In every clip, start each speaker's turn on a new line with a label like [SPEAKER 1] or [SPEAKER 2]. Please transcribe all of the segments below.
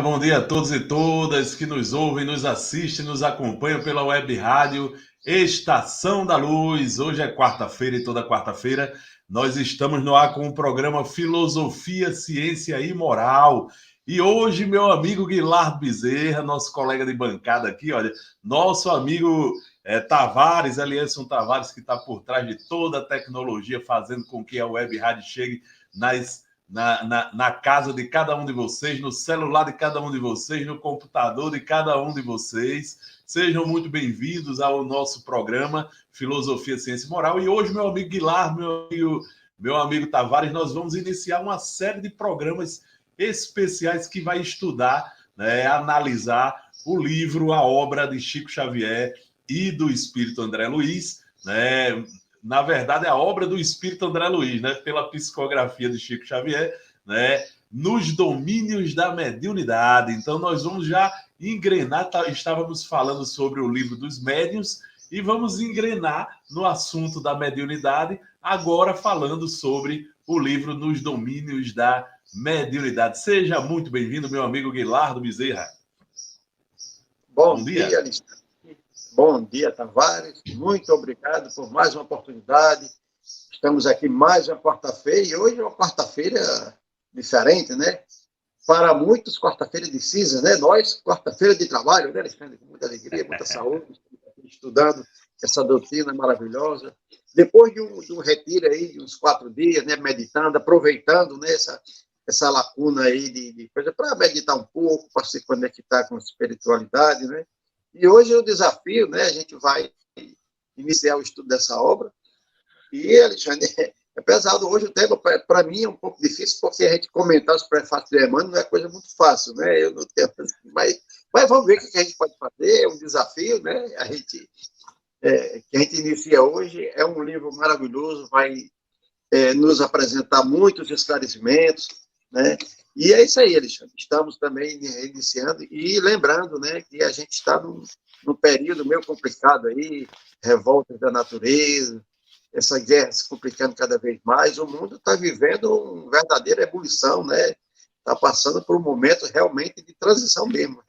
[SPEAKER 1] Bom dia a todos e todas que nos ouvem, nos assistem, nos acompanham pela web rádio Estação da Luz. Hoje é quarta-feira e toda quarta-feira nós estamos no ar com o programa Filosofia, Ciência e Moral. E hoje, meu amigo Guilardo Bezerra, nosso colega de bancada aqui, olha, nosso amigo Tavares, Elielson Tavares, que está por trás de toda a tecnologia, fazendo com que a web rádio chegue na casa de cada um de vocês, no celular de cada um de vocês, no computador de cada um de vocês. Sejam muito bem-vindos ao nosso programa Filosofia, Ciência e Moral. E hoje, meu amigo Guilardo, meu amigo Tavares, nós vamos iniciar uma série de programas especiais que vai estudar, analisar o livro, a obra de Chico Xavier e do Espírito André Luiz, né? Na verdade, a obra do Espírito André Luiz, né, pela psicografia de Chico Xavier, né, nos domínios da mediunidade. Então, nós vamos já engrenar, estávamos falando sobre o livro dos médiuns, e vamos engrenar no assunto da mediunidade, agora falando sobre o livro Nos Domínios da Mediunidade. Seja muito bem-vindo, meu amigo Guilardo Bezerra.
[SPEAKER 2] Bom dia, Alexandre. Bom dia, Tavares. Muito obrigado por mais uma oportunidade. Estamos aqui mais uma quarta-feira, e hoje é uma quarta-feira diferente, né? Para muitos, quarta-feira de cinza, né? Nós, quarta-feira de trabalho, né, Alexandre? Com muita alegria, muita saúde, estudando essa doutrina maravilhosa. Depois de um retiro aí, de uns 4 dias, né? Meditando, aproveitando, né? Essa lacuna aí de coisa para meditar um pouco, para se conectar com a espiritualidade, né? E hoje o desafio, né, a gente vai iniciar o estudo dessa obra. E, Alexandre, é pesado. Hoje o tema, para mim, é um pouco difícil, porque a gente comentar os prefácios de Emmanuel não é coisa muito fácil, né? Eu não tenho, mas vamos ver o que a gente pode fazer, é um desafio, né? Que a gente inicia hoje. É um livro maravilhoso, vai nos apresentar muitos esclarecimentos, né? E é isso aí, Alexandre. Estamos também iniciando e lembrando, né, que a gente está num período meio complicado aí, revoltas da natureza, essa guerra se complicando cada vez mais. O mundo está vivendo uma verdadeira ebulição, né? Está passando por um momento realmente de transição mesmo,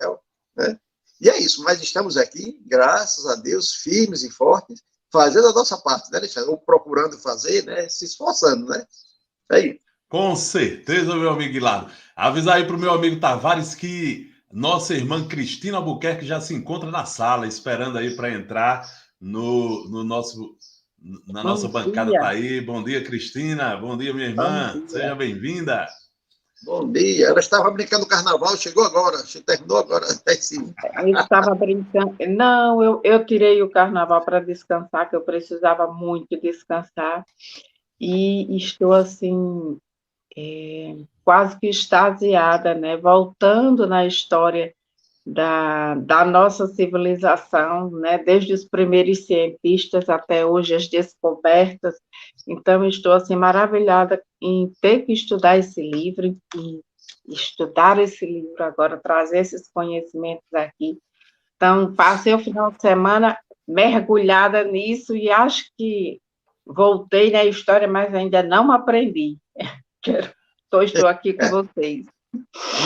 [SPEAKER 2] né? E é isso, mas estamos aqui, graças a Deus, firmes e fortes, fazendo a nossa parte, né, Alexandre? Ou procurando fazer, né? Se esforçando, né? É isso.
[SPEAKER 1] Com certeza, meu amigo Guilardo. Avisar aí para o meu amigo Tavares que nossa irmã Cristina Albuquerque já se encontra na sala, esperando aí para entrar na nossa bancada. Tá aí. Bom dia, Cristina. Bom dia, minha irmã. Seja bem-vinda.
[SPEAKER 2] Bom dia. Ela estava brincando no carnaval, chegou agora, terminou agora.
[SPEAKER 3] Eu estava brincando. Não, eu tirei o carnaval para descansar, que eu precisava muito descansar. E estou, assim, quase que extasiada, né? Voltando na história da nossa civilização, né? Desde os primeiros cientistas até hoje, as descobertas. Então, estou assim, maravilhada em ter que estudar esse livro, e estudar esse livro agora, trazer esses conhecimentos aqui. Então, passei o final de semana mergulhada nisso e acho que voltei na história, mas ainda não aprendi. Estou aqui com vocês.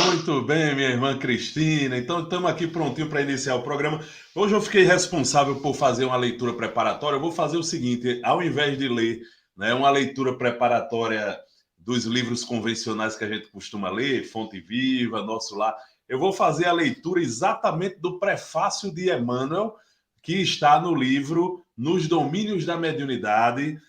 [SPEAKER 1] Muito bem, minha irmã Cristina. Então, estamos aqui prontinho para iniciar o programa. Hoje eu fiquei responsável por fazer uma leitura preparatória. Eu vou fazer o seguinte, ao invés de ler, né, uma leitura preparatória dos livros convencionais que a gente costuma ler, Fonte Viva, Nosso Lar, eu vou fazer a leitura exatamente do prefácio de Emmanuel, que está no livro Nos Domínios da Mediunidade,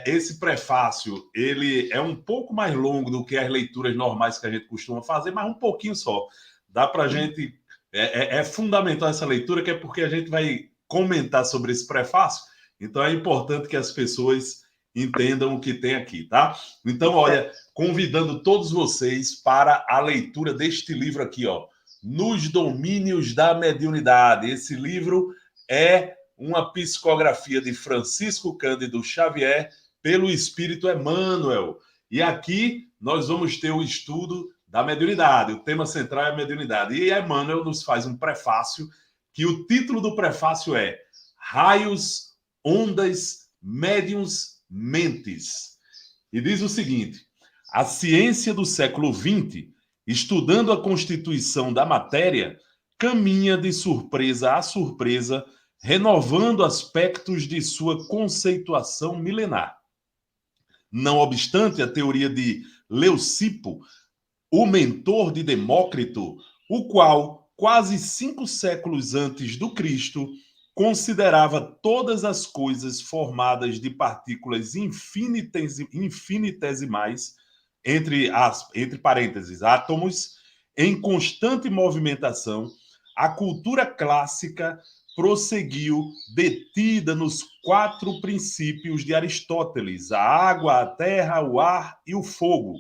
[SPEAKER 1] Esse prefácio, ele é um pouco mais longo do que as leituras normais que a gente costuma fazer, mas um pouquinho só. Dá para a gente... É fundamental essa leitura, que é porque a gente vai comentar sobre esse prefácio, então é importante que as pessoas entendam o que tem aqui, tá? Então, olha, convidando todos vocês para a leitura deste livro aqui, ó, Nos Domínios da Mediunidade. Esse livro é uma psicografia de Francisco Cândido Xavier pelo Espírito Emmanuel. E aqui nós vamos ter o estudo da mediunidade. O tema central é a mediunidade. E Emmanuel nos faz um prefácio, que o título do prefácio é Raios, Ondas, Médiuns, Mentes. E diz o seguinte: a ciência do século XX, estudando a constituição da matéria, caminha de surpresa a surpresa, renovando aspectos de sua conceituação milenar. Não obstante a teoria de Leucipo, o mentor de Demócrito, o qual, quase 5 séculos antes do Cristo, considerava todas as coisas formadas de partículas infinitesimais, entre parênteses, átomos, em constante movimentação, a cultura clássica prosseguiu detida nos 4 princípios de Aristóteles: a água, a terra, o ar e o fogo,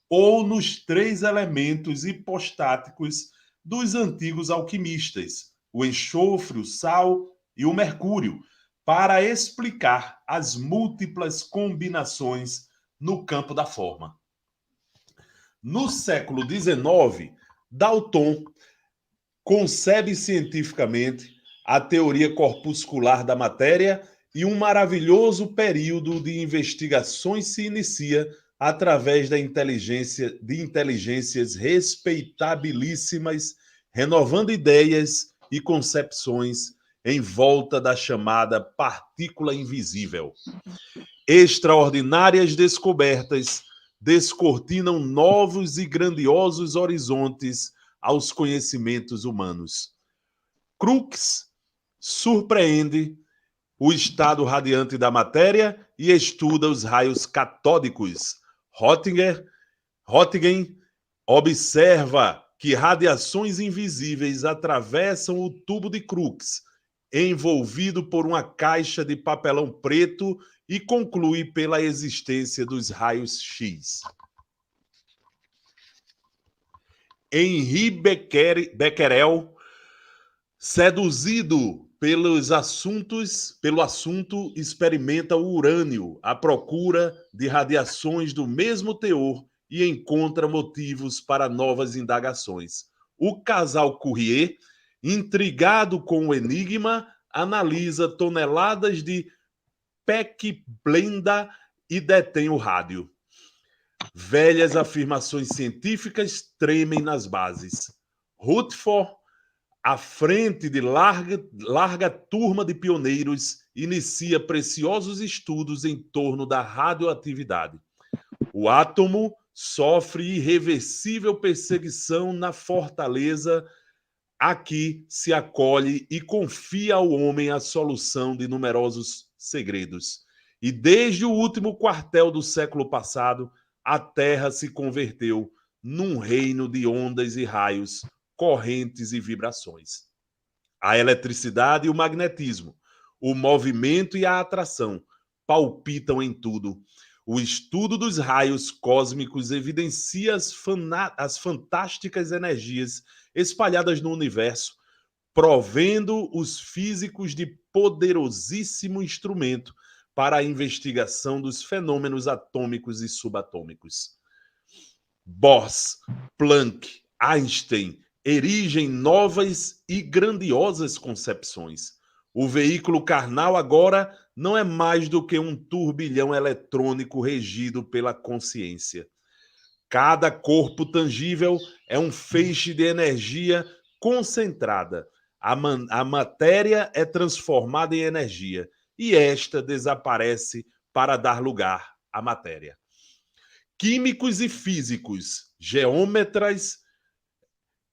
[SPEAKER 1] ou nos 3 elementos hipostáticos dos antigos alquimistas, o enxofre, o sal e o mercúrio, para explicar as múltiplas combinações no campo da forma. No século XIX, Dalton concebe cientificamente a teoria corpuscular da matéria e um maravilhoso período de investigações se inicia através de inteligências respeitabilíssimas, renovando ideias e concepções em volta da chamada partícula invisível. Extraordinárias descobertas descortinam novos e grandiosos horizontes aos conhecimentos humanos. Crookes surpreende o estado radiante da matéria e estuda os raios catódicos. Roentgen observa que radiações invisíveis atravessam o tubo de Crookes, envolvido por uma caixa de papelão preto, e conclui pela existência dos raios X. Henri Becquerel, seduzido pelo assunto, experimenta o urânio à procura de radiações do mesmo teor e encontra motivos para novas indagações. O casal Curie, intrigado com o enigma, analisa toneladas de pechblenda e detém o rádio. Velhas afirmações científicas tremem nas bases. Rutherford, à frente de larga turma de pioneiros, inicia preciosos estudos em torno da radioatividade. O átomo sofre irreversível perseguição na fortaleza. Aqui se acolhe e confia ao homem a solução de numerosos segredos. E desde o último quartel do século passado, a Terra se converteu num reino de ondas e raios, correntes e vibrações. A eletricidade e o magnetismo, o movimento e a atração palpitam em tudo. O estudo dos raios cósmicos evidencia as fantásticas energias espalhadas no universo, provendo os físicos de poderosíssimo instrumento para a investigação dos fenômenos atômicos e subatômicos. Bohr, Planck, Einstein erigem novas e grandiosas concepções. O veículo carnal agora não é mais do que um turbilhão eletrônico regido pela consciência. Cada corpo tangível é um feixe de energia concentrada. A matéria é transformada em energia e esta desaparece para dar lugar à matéria. Químicos e físicos, geômetras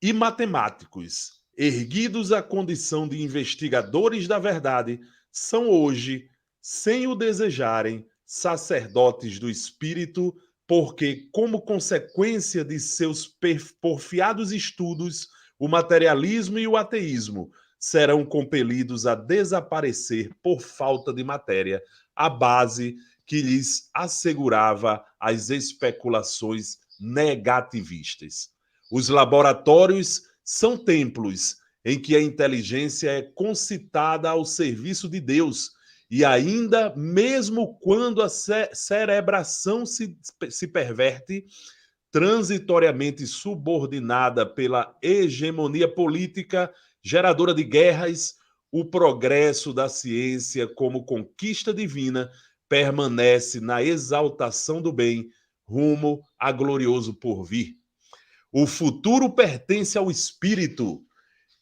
[SPEAKER 1] e matemáticos, erguidos à condição de investigadores da verdade, são hoje, sem o desejarem, sacerdotes do Espírito, porque, como consequência de seus porfiados estudos, o materialismo e o ateísmo serão compelidos a desaparecer por falta de matéria, a base que lhes assegurava as especulações negativistas. Os laboratórios são templos em que a inteligência é concitada ao serviço de Deus, e ainda mesmo quando a cerebração se perverte, transitoriamente subordinada pela hegemonia política, geradora de guerras, o progresso da ciência como conquista divina permanece na exaltação do bem rumo a glorioso porvir. O futuro pertence ao espírito,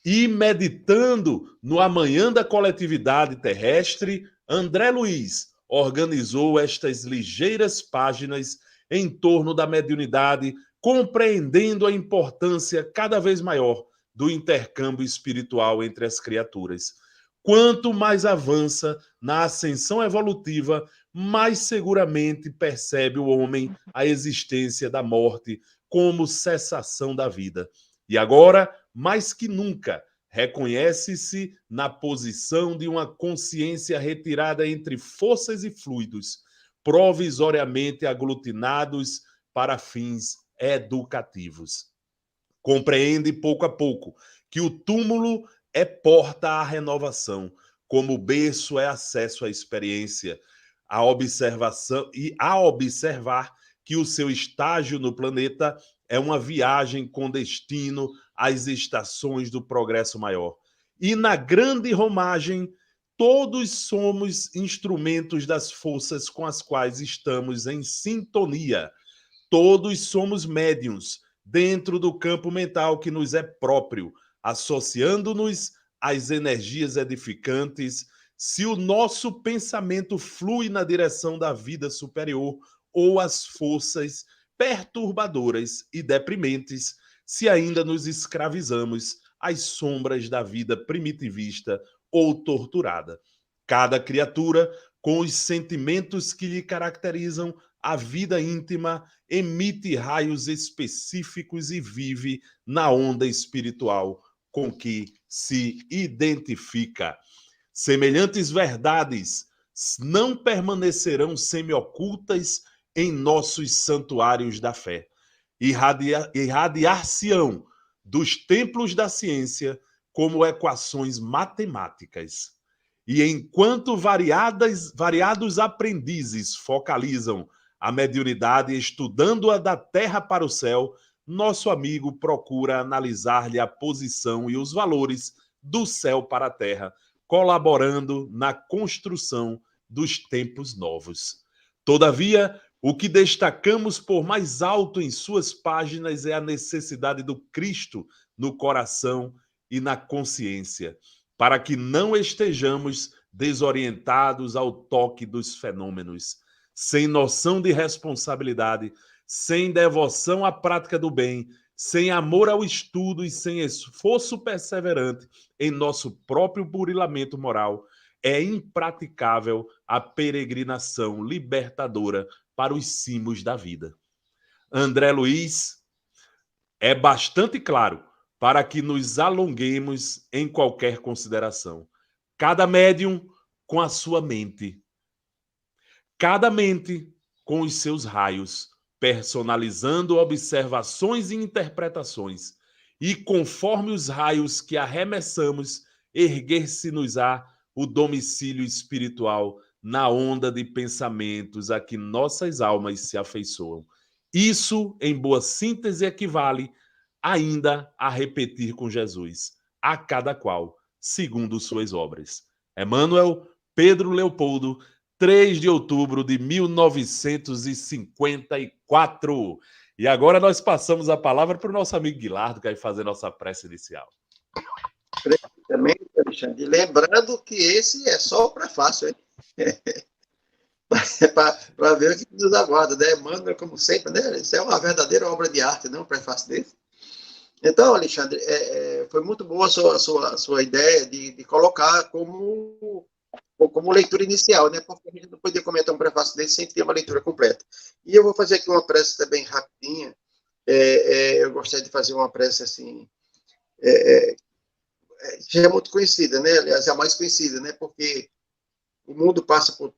[SPEAKER 1] e meditando no amanhã da coletividade terrestre, André Luiz organizou estas ligeiras páginas em torno da mediunidade, compreendendo a importância cada vez maior do intercâmbio espiritual entre as criaturas. Quanto mais avança na ascensão evolutiva, mais seguramente percebe o homem a existência da morte como cessação da vida. E agora, mais que nunca, reconhece-se na posição de uma consciência retirada entre forças e fluidos, provisoriamente aglutinados para fins educativos. Compreende pouco a pouco que o túmulo é porta à renovação, como o berço é acesso à experiência, à observação e a observar que o seu estágio no planeta é uma viagem com destino às estações do progresso maior. E na grande romagem, todos somos instrumentos das forças com as quais estamos em sintonia. Todos somos médiuns dentro do campo mental que nos é próprio, associando-nos às energias edificantes. Se o nosso pensamento flui na direção da vida superior ou as forças perturbadoras e deprimentes, se ainda nos escravizamos às sombras da vida primitivista ou torturada. Cada criatura, com os sentimentos que lhe caracterizam a vida íntima, emite raios específicos e vive na onda espiritual com que se identifica. Semelhantes verdades não permanecerão semi-ocultas em nossos santuários da fé. Irradiar-se-ão dos templos da ciência como equações matemáticas. E enquanto variados aprendizes focalizam a mediunidade estudando-a da terra para o céu, nosso amigo procura analisar-lhe a posição e os valores do céu para a terra, colaborando na construção dos tempos novos. Todavia, o que destacamos por mais alto em suas páginas é a necessidade do Cristo no coração e na consciência, para que não estejamos desorientados ao toque dos fenômenos, sem noção de responsabilidade, sem devoção à prática do bem, sem amor ao estudo e sem esforço perseverante em nosso próprio burilamento moral, é impraticável a peregrinação libertadora para os cimos da vida. André Luiz é bastante claro para que nos alonguemos em qualquer consideração. Cada médium com a sua mente. Cada mente com os seus raios, personalizando observações e interpretações. E conforme os raios que arremessamos, erguer-se-nos-á o domicílio espiritual na onda de pensamentos a que nossas almas se afeiçoam. Isso, em boa síntese, equivale ainda a repetir com Jesus, a cada qual, segundo suas obras. Emmanuel Pedro Leopoldo, 3 de outubro de 1954. E agora nós passamos a palavra para o nosso amigo Guilardo, que vai fazer nossa prece inicial.
[SPEAKER 2] Também, Alexandre, lembrando que esse é só o prefácio, hein? Para ver o que nos aguarda, né? Emmanuel, como sempre, né? Isso é uma verdadeira obra de arte, não um prefácio desse. Então, Alexandre, foi muito boa a sua ideia de colocar como como leitura inicial, né? Porque a gente não podia comentar um prefácio desse sem ter uma leitura completa. E eu vou fazer aqui uma prece também rapidinha. Eu gostaria de fazer uma prece assim, já é muito conhecida, né? Aliás, é a mais conhecida, né? Porque o mundo passa por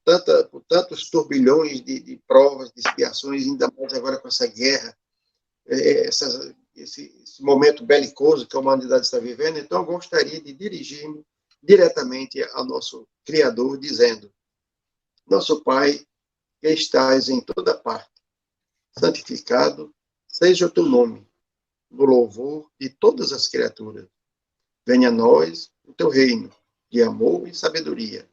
[SPEAKER 2] tantos turbilhões de provas, de expiações, ainda mais agora com essa guerra, esse momento belicoso que a humanidade está vivendo. Então, eu gostaria de dirigir-me diretamente ao nosso Criador, dizendo: Nosso Pai, que estás em toda parte, santificado seja o teu nome, no louvor de todas as criaturas. Venha a nós o teu reino de amor e sabedoria.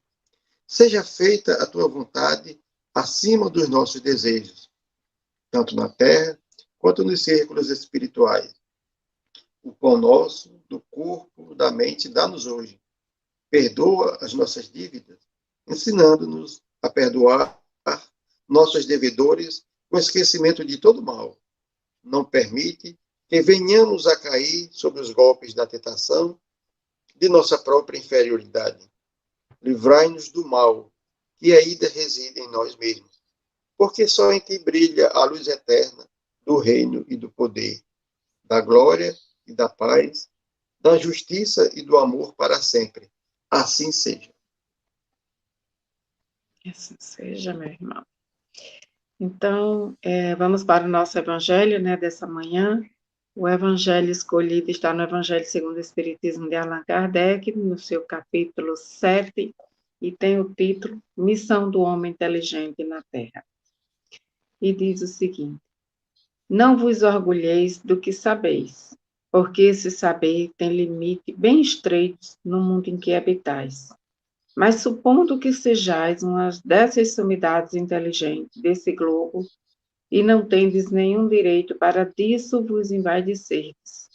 [SPEAKER 2] Seja feita a tua vontade acima dos nossos desejos, tanto na terra quanto nos círculos espirituais. O pão nosso, do corpo, da mente, dá-nos hoje. Perdoa as nossas dívidas, ensinando-nos a perdoar nossos devedores com esquecimento de todo mal. Não permite que venhamos a cair sob os golpes da tentação de nossa própria inferioridade. Livrai-nos do mal, que ainda reside em nós mesmos, porque só em ti brilha a luz eterna do reino e do poder, da glória e da paz, da justiça e do amor para sempre. Assim seja.
[SPEAKER 3] Assim seja, meu irmão. Então, vamos para o nosso evangelho, né, dessa manhã. O evangelho escolhido está no Evangelho segundo o Espiritismo de Allan Kardec, no seu capítulo 7, e tem o título Missão do Homem Inteligente na Terra. E diz o seguinte: Não vos orgulheis do que sabeis, porque esse saber tem limite bem estreito no mundo em que habitais. Mas supondo que sejais uma dessas sumidades inteligentes desse globo, e não tendes nenhum direito para disso vos envaidecerdes.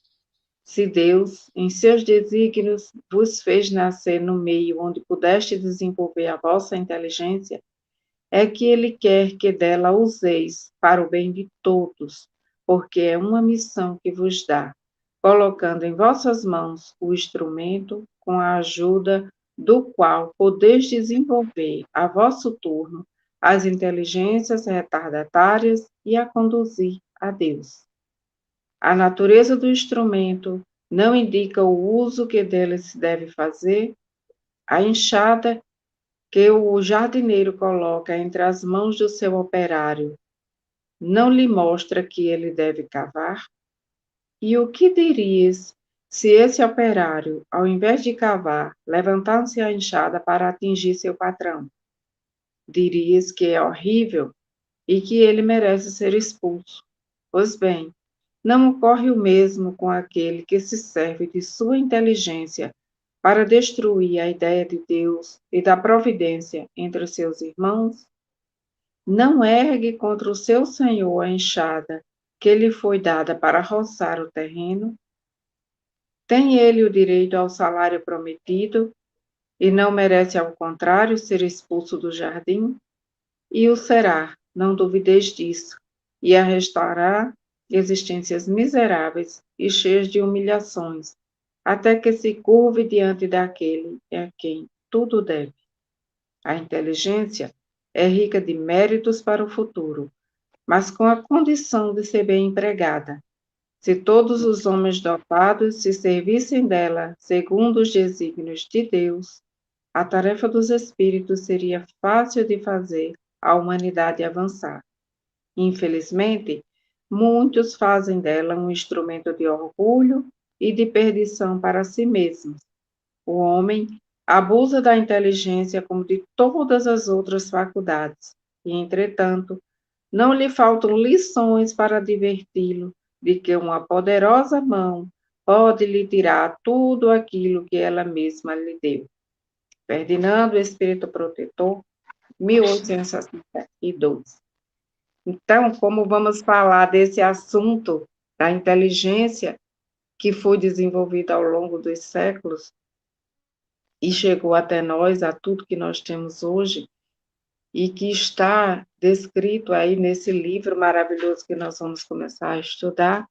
[SPEAKER 3] Se Deus, em seus desígnios, vos fez nascer no meio onde pudeste desenvolver a vossa inteligência, é que Ele quer que dela useis para o bem de todos, porque é uma missão que vos dá, colocando em vossas mãos o instrumento com a ajuda do qual podeis desenvolver a vosso turno as inteligências retardatárias e a conduzir a Deus. A natureza do instrumento não indica o uso que dele se deve fazer. A enxada que o jardineiro coloca entre as mãos do seu operário não lhe mostra que ele deve cavar? E o que dirias se esse operário, ao invés de cavar, levantasse a enxada para atingir seu patrão? Dirias que é horrível e que ele merece ser expulso. Pois bem, não ocorre o mesmo com aquele que se serve de sua inteligência para destruir a ideia de Deus e da providência entre seus irmãos? Não ergue contra o seu senhor a enxada que lhe foi dada para roçar o terreno? Tem ele o direito ao salário prometido e não merece, ao contrário, ser expulso do jardim? E o será, não duvideis disso, e a restaurar existências miseráveis e cheias de humilhações, até que se curve diante daquele a quem tudo deve. A inteligência é rica de méritos para o futuro, mas com a condição de ser bem empregada. Se todos os homens dotados se servissem dela segundo os desígnios de Deus, a tarefa dos espíritos seria fácil de fazer a humanidade avançar. Infelizmente, muitos fazem dela um instrumento de orgulho e de perdição para si mesmos. O homem abusa da inteligência como de todas as outras faculdades, e, entretanto, não lhe faltam lições para diverti-lo de que uma poderosa mão pode lhe tirar tudo aquilo que ela mesma lhe deu. Ferdinando, Espírito Protetor, 1862. Então, como vamos falar desse assunto da inteligência que foi desenvolvida ao longo dos séculos e chegou até nós, a tudo que nós temos hoje, e que está descrito aí nesse livro maravilhoso que nós vamos começar a estudar,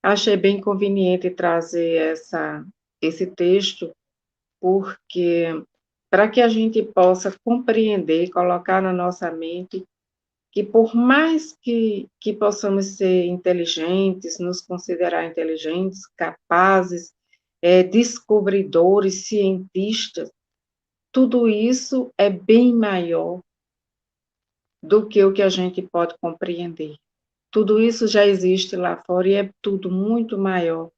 [SPEAKER 3] achei bem conveniente trazer esse texto, porque para que a gente possa compreender, colocar na nossa mente que por mais que possamos ser inteligentes, nos considerar inteligentes, capazes, descobridores, cientistas, tudo isso é bem maior do que o que a gente pode compreender. Tudo isso já existe lá fora e é tudo muito maior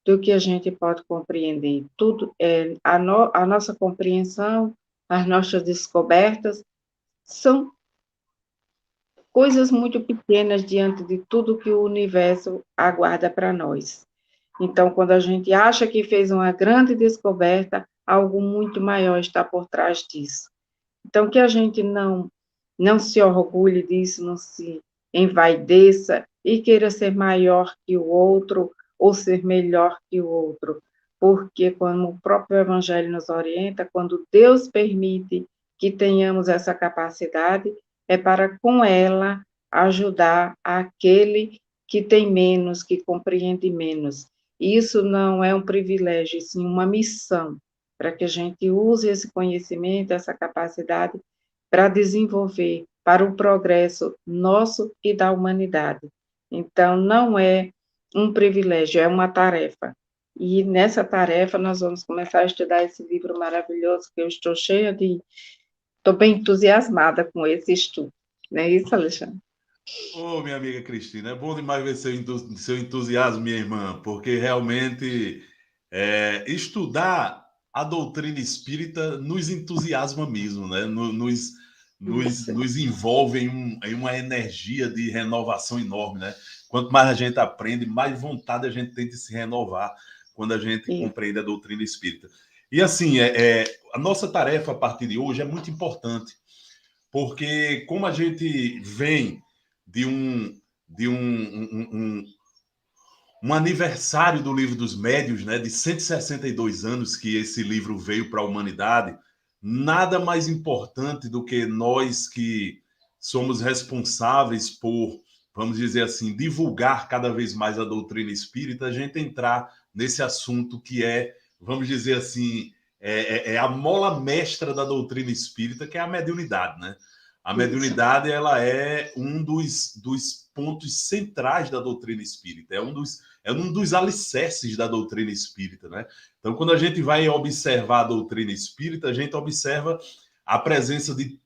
[SPEAKER 3] do que a gente pode compreender. Tudo a nossa compreensão, as nossas descobertas são coisas muito pequenas diante de tudo que o universo aguarda para nós. Então, quando a gente acha que fez uma grande descoberta, algo muito maior está por trás disso. Então, que a gente não se orgulhe disso, não se envaideça e queira ser maior que o outro ou ser melhor que o outro, porque como o próprio Evangelho nos orienta, quando Deus permite que tenhamos essa capacidade, é para com ela ajudar aquele que tem menos, que compreende menos. Isso não é um privilégio, sim uma missão, para que a gente use esse conhecimento, essa capacidade, para desenvolver para o progresso nosso e da humanidade. Então, não é um privilégio, é uma tarefa. E nessa tarefa nós vamos começar a estudar esse livro maravilhoso, que eu estou cheia de... Estou bem entusiasmada com esse estudo. Não é isso, Alexandre?
[SPEAKER 1] Ô, minha amiga Cristina, é bom demais ver seu entusiasmo, minha irmã, porque realmente estudar a doutrina espírita nos entusiasma mesmo, né? Nos envolve em uma energia de renovação enorme, né? Quanto mais a gente aprende, mais vontade a gente tem de se renovar quando a gente compreende a doutrina espírita. E assim, a nossa tarefa a partir de hoje é muito importante, porque como a gente vem de um aniversário do Livro dos Médiuns, né, de 162 anos que esse livro veio para a humanidade, nada mais importante do que nós que somos responsáveis por, vamos dizer assim, divulgar cada vez mais a doutrina espírita, a gente entrar nesse assunto que vamos dizer assim, a mola mestra da doutrina espírita, que é a mediunidade, né? A mediunidade, ela é um dos pontos centrais da doutrina espírita, é um dos alicerces da doutrina espírita, né? Então, quando a gente vai observar a doutrina espírita, a gente observa a presença de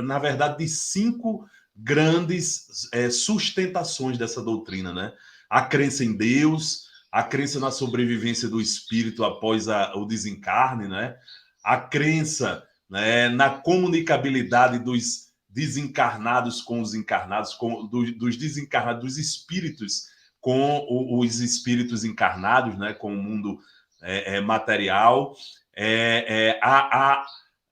[SPEAKER 1] na verdade, de 5 grandes sustentações dessa doutrina, né? A crença em Deus, a crença na sobrevivência do espírito após o desencarne, né? A crença, né, na comunicabilidade dos desencarnados com os encarnados, dos desencarnados, dos espíritos com os espíritos encarnados, né, com o mundo material,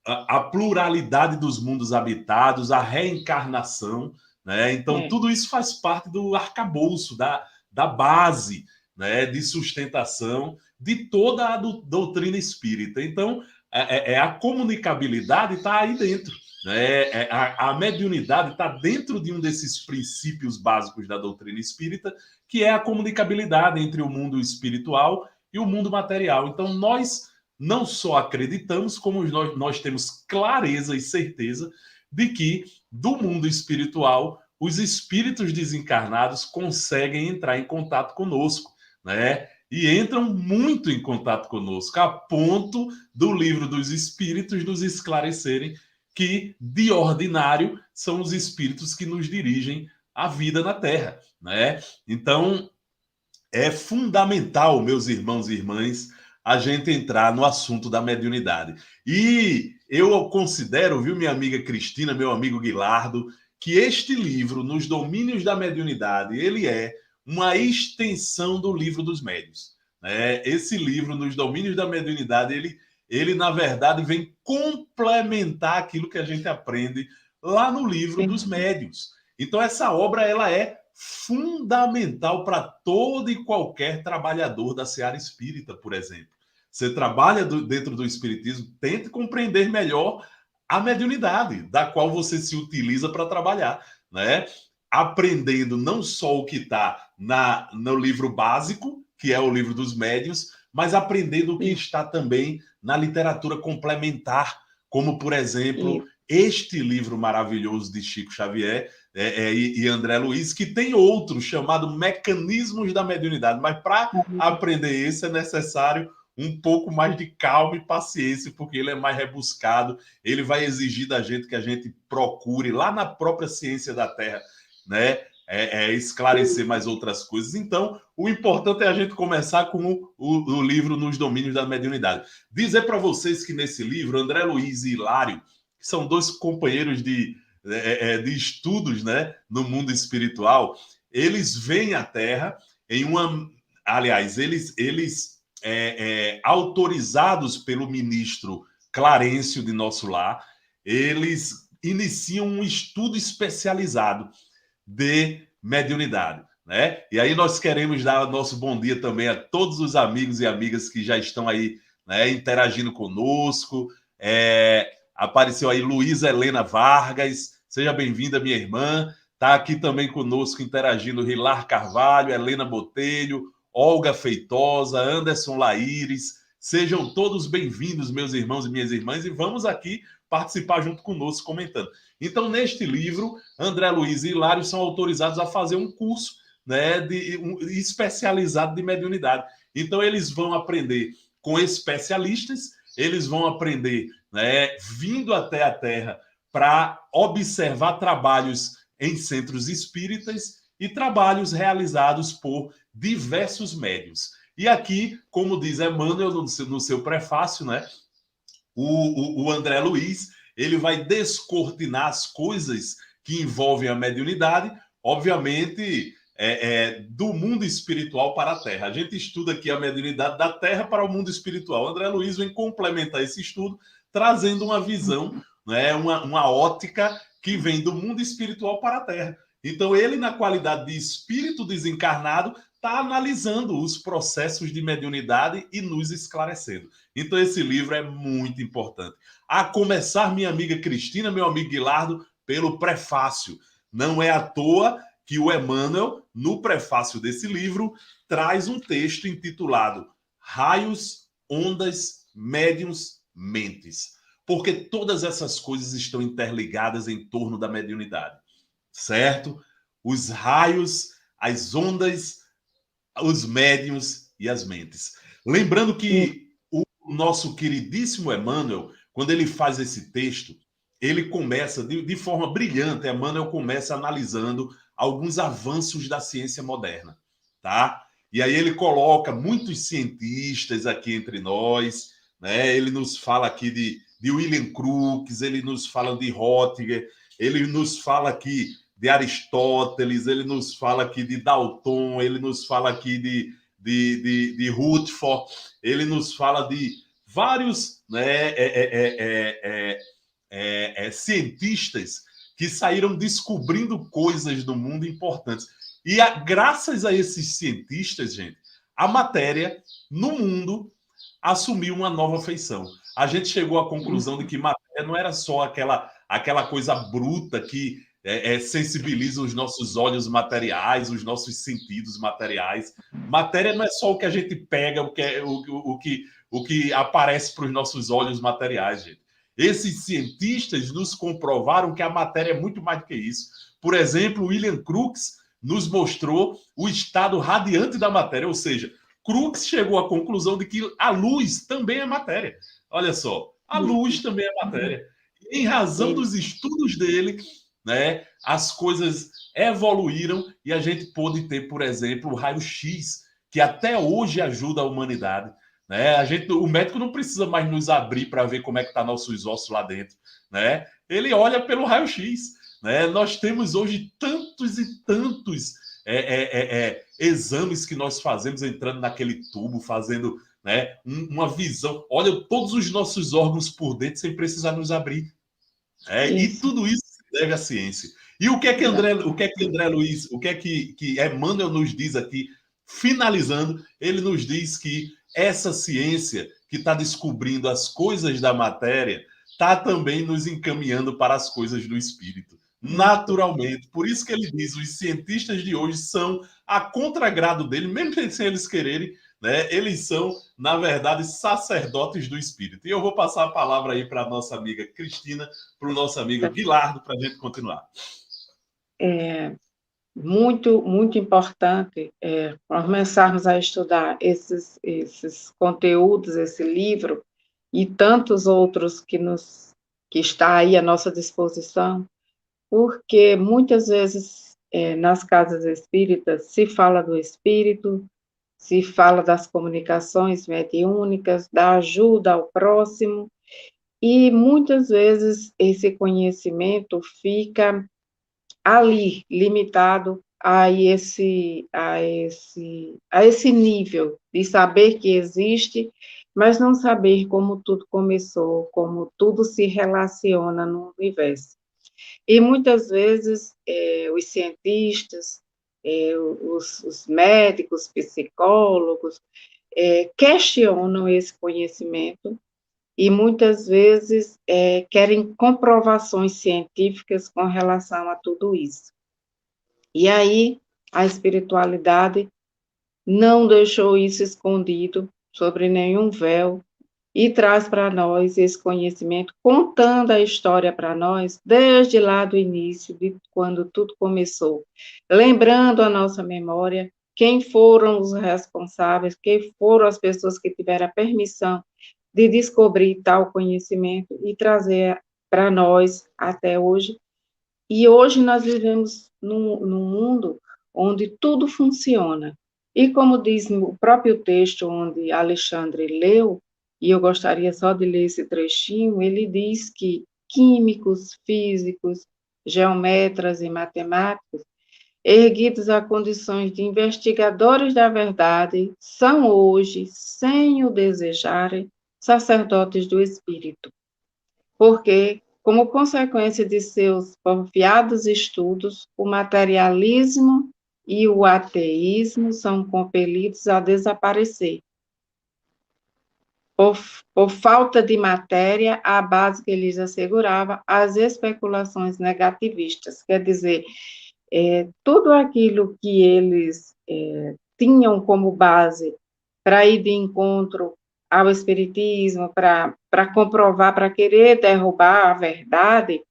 [SPEAKER 1] a pluralidade dos mundos habitados, a reencarnação, né? Então, tudo isso faz parte do arcabouço, da base, né, de sustentação de toda a doutrina espírita. Então, a comunicabilidade está aí dentro, né? A mediunidade está dentro de um desses princípios básicos da doutrina espírita, que é a comunicabilidade entre o mundo espiritual e o mundo material. Então, nós não só acreditamos, como nós temos clareza e certeza de que, do mundo espiritual, os espíritos desencarnados conseguem entrar em contato conosco, né? E entram muito em contato conosco, a ponto do Livro dos Espíritos nos esclarecerem que, de ordinário, são os espíritos que nos dirigem a vida na Terra, né? Então, é fundamental, meus irmãos e irmãs, a gente entrar no assunto da mediunidade. E eu considero, viu, minha amiga Cristina, meu amigo Guilardo, que este livro, Nos Domínios da Mediunidade, ele é uma extensão do Livro dos Médiuns, né? Esse livro, Nos Domínios da Mediunidade, ele na verdade, vem complementar aquilo que a gente aprende lá no Livro dos Médiuns. Então, essa obra, ela é fundamental para todo e qualquer trabalhador da seara espírita, por exemplo. Você trabalha dentro do espiritismo, tente compreender melhor a mediunidade, da qual você se utiliza para trabalhar, né? Aprendendo não só o que está no livro básico, que é o Livro dos Médiuns, mas aprendendo o que está também na literatura complementar, como, por exemplo, este livro maravilhoso de Chico Xavier e André Luiz, que tem outro chamado Mecanismos da Mediunidade. Mas para aprender esse é necessário um pouco mais de calma e paciência, porque ele é mais rebuscado, ele vai exigir da gente que a gente procure lá na própria ciência da Terra, né? Esclarecer mais outras coisas. Então, o importante é a gente começar com o livro Nos Domínios da Mediunidade. Dizer para vocês que nesse livro, André Luiz e Hilário, que são dois companheiros de estudos, né, no mundo espiritual, eles veem a Terra em uma... Aliás, eles autorizados pelo ministro Clarencio de Nosso Lar, eles iniciam um estudo especializado de mediunidade, né? E aí nós queremos dar o nosso bom dia também a todos os amigos e amigas que já estão aí, né, interagindo conosco. Apareceu aí Luísa Helena Vargas, seja bem-vinda, minha irmã. Está aqui também conosco interagindo Rilar Carvalho, Helena Botelho, Olga Feitosa, Anderson Laíris. Sejam todos bem-vindos, meus irmãos e minhas irmãs, e vamos aqui participar junto conosco, comentando. Então, neste livro, André Luiz e Hilário são autorizados a fazer um curso, né, especializado de mediunidade. Então, eles vão aprender com especialistas, eles vão aprender, né, vindo até a Terra para observar trabalhos em centros espíritas e trabalhos realizados por diversos médiuns. E aqui, como diz Emmanuel no seu prefácio, né, o André Luiz, ele vai descortinar as coisas que envolvem a mediunidade, obviamente, do mundo espiritual para a Terra. A gente estuda aqui a mediunidade da Terra para o mundo espiritual. O André Luiz vem complementar esse estudo, trazendo uma visão, né, uma ótica que vem do mundo espiritual para a Terra. Então, ele, na qualidade de espírito desencarnado, está analisando os processos de mediunidade e nos esclarecendo. Então, esse livro é muito importante. A começar, minha amiga Cristina, meu amigo Guilardo, pelo prefácio. Não é à toa que o Emmanuel, no prefácio desse livro, traz um texto intitulado Raios, Ondas, Médiuns, Mentes. Porque todas essas coisas estão interligadas em torno da mediunidade. Certo? Os raios, as ondas, os médiuns e as mentes. Lembrando que o nosso queridíssimo Emmanuel, quando ele faz esse texto, ele começa de forma brilhante. Emmanuel começa analisando alguns avanços da ciência moderna, tá? E aí ele coloca muitos cientistas aqui entre nós, né? Ele nos fala aqui de William Crookes, ele nos fala de Röntgen, ele nos fala aqui de Aristóteles, ele nos fala aqui de Dalton, ele nos fala aqui de Rutherford, ele nos fala de vários, né, cientistas que saíram descobrindo coisas do mundo importantes. E graças a esses cientistas, gente, a matéria no mundo assumiu uma nova feição. A gente chegou à conclusão de que matéria não era só aquela coisa bruta que sensibiliza os nossos olhos materiais, os nossos sentidos materiais. Matéria não é só o que a gente pega, o que aparece para os nossos olhos materiais, gente. Esses cientistas nos comprovaram que a matéria é muito mais do que isso. Por exemplo, William Crookes nos mostrou o estado radiante da matéria, ou seja, Crookes chegou à conclusão de que a luz também é matéria. Olha só, a luz também é matéria. E, em razão dos estudos dele, né, as coisas evoluíram e a gente pôde ter, por exemplo, o raio-x, que até hoje ajuda a humanidade. Né? O médico não precisa mais nos abrir para ver como é que estão nossos ossos lá dentro. Né? Ele olha pelo raio-x. Né? Nós temos hoje tantos e tantos exames que nós fazemos entrando naquele tubo, fazendo, né, uma visão. Olha todos os nossos órgãos por dentro sem precisar nos abrir. E tudo isso se deve à ciência. E o que é que André Luiz, o que é que Emmanuel nos diz aqui, finalizando, ele nos diz que essa ciência que está descobrindo as coisas da matéria está também nos encaminhando para as coisas do espírito. Naturalmente. Por isso que ele diz, os cientistas de hoje são, a contragrado dele, mesmo sem eles quererem, né? Eles são, na verdade, sacerdotes do Espírito. E eu vou passar a palavra aí para a nossa amiga Cristina, para o nosso amigo Guilardo, para a gente continuar.
[SPEAKER 3] Muito, muito importante começarmos a estudar esses conteúdos, esse livro, e tantos outros que está aí à nossa disposição, porque muitas vezes nas casas espíritas se fala do espírito, se fala das comunicações mediúnicas, da ajuda ao próximo, e muitas vezes esse conhecimento fica ali, limitado a esse nível de saber que existe, mas não saber como tudo começou, como tudo se relaciona no universo. E muitas vezes os cientistas, os médicos, psicólogos, questionam esse conhecimento e muitas vezes querem comprovações científicas com relação a tudo isso. E aí a espiritualidade não deixou isso escondido sobre nenhum véu e traz para nós esse conhecimento, contando a história para nós desde lá do início, de quando tudo começou, lembrando a nossa memória quem foram os responsáveis, quem foram as pessoas que tiveram a permissão de descobrir tal conhecimento e trazer para nós até hoje. E hoje nós vivemos num mundo onde tudo funciona. E como diz o próprio texto onde Alexandre leu, e eu gostaria só de ler esse trechinho, ele diz que químicos, físicos, geometras e matemáticos, erguidos a condições de investigadores da verdade, são hoje, sem o desejarem, sacerdotes do Espírito, porque, como consequência de seus porfiados estudos, o materialismo e o ateísmo são compelidos a desaparecer. Por falta de matéria, a base que lhes assegurava as especulações negativistas, quer dizer, tudo aquilo que eles tinham como base para ir de encontro ao espiritismo, para comprovar, para querer derrubar a verdade,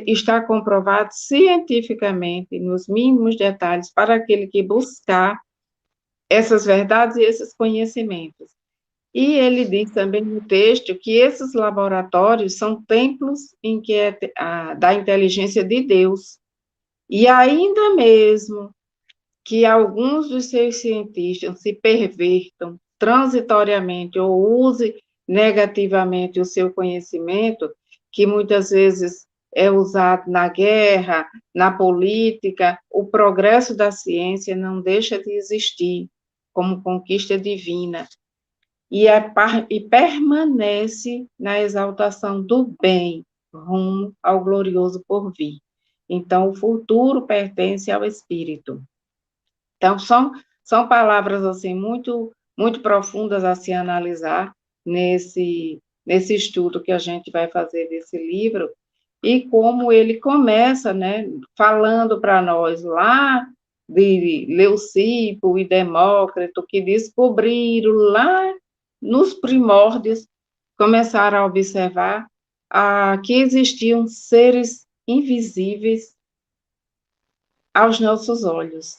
[SPEAKER 3] está comprovado cientificamente, nos mínimos detalhes, para aquele que buscar essas verdades e esses conhecimentos. E ele diz também no texto que esses laboratórios são templos em que da inteligência de Deus. E ainda mesmo que alguns dos seus cientistas se pervertam transitoriamente ou usem negativamente o seu conhecimento, que muitas vezes é usado na guerra, na política, o progresso da ciência não deixa de existir como conquista divina e permanece na exaltação do bem rumo ao glorioso porvir. Então, o futuro pertence ao espírito. Então, são palavras assim muito muito profundas a se analisar nesse estudo que a gente vai fazer desse livro, e como ele começa, né, falando para nós lá de Leucipo e Demócrito, que descobriram lá nos primórdios, começaram a observar que existiam seres invisíveis aos nossos olhos,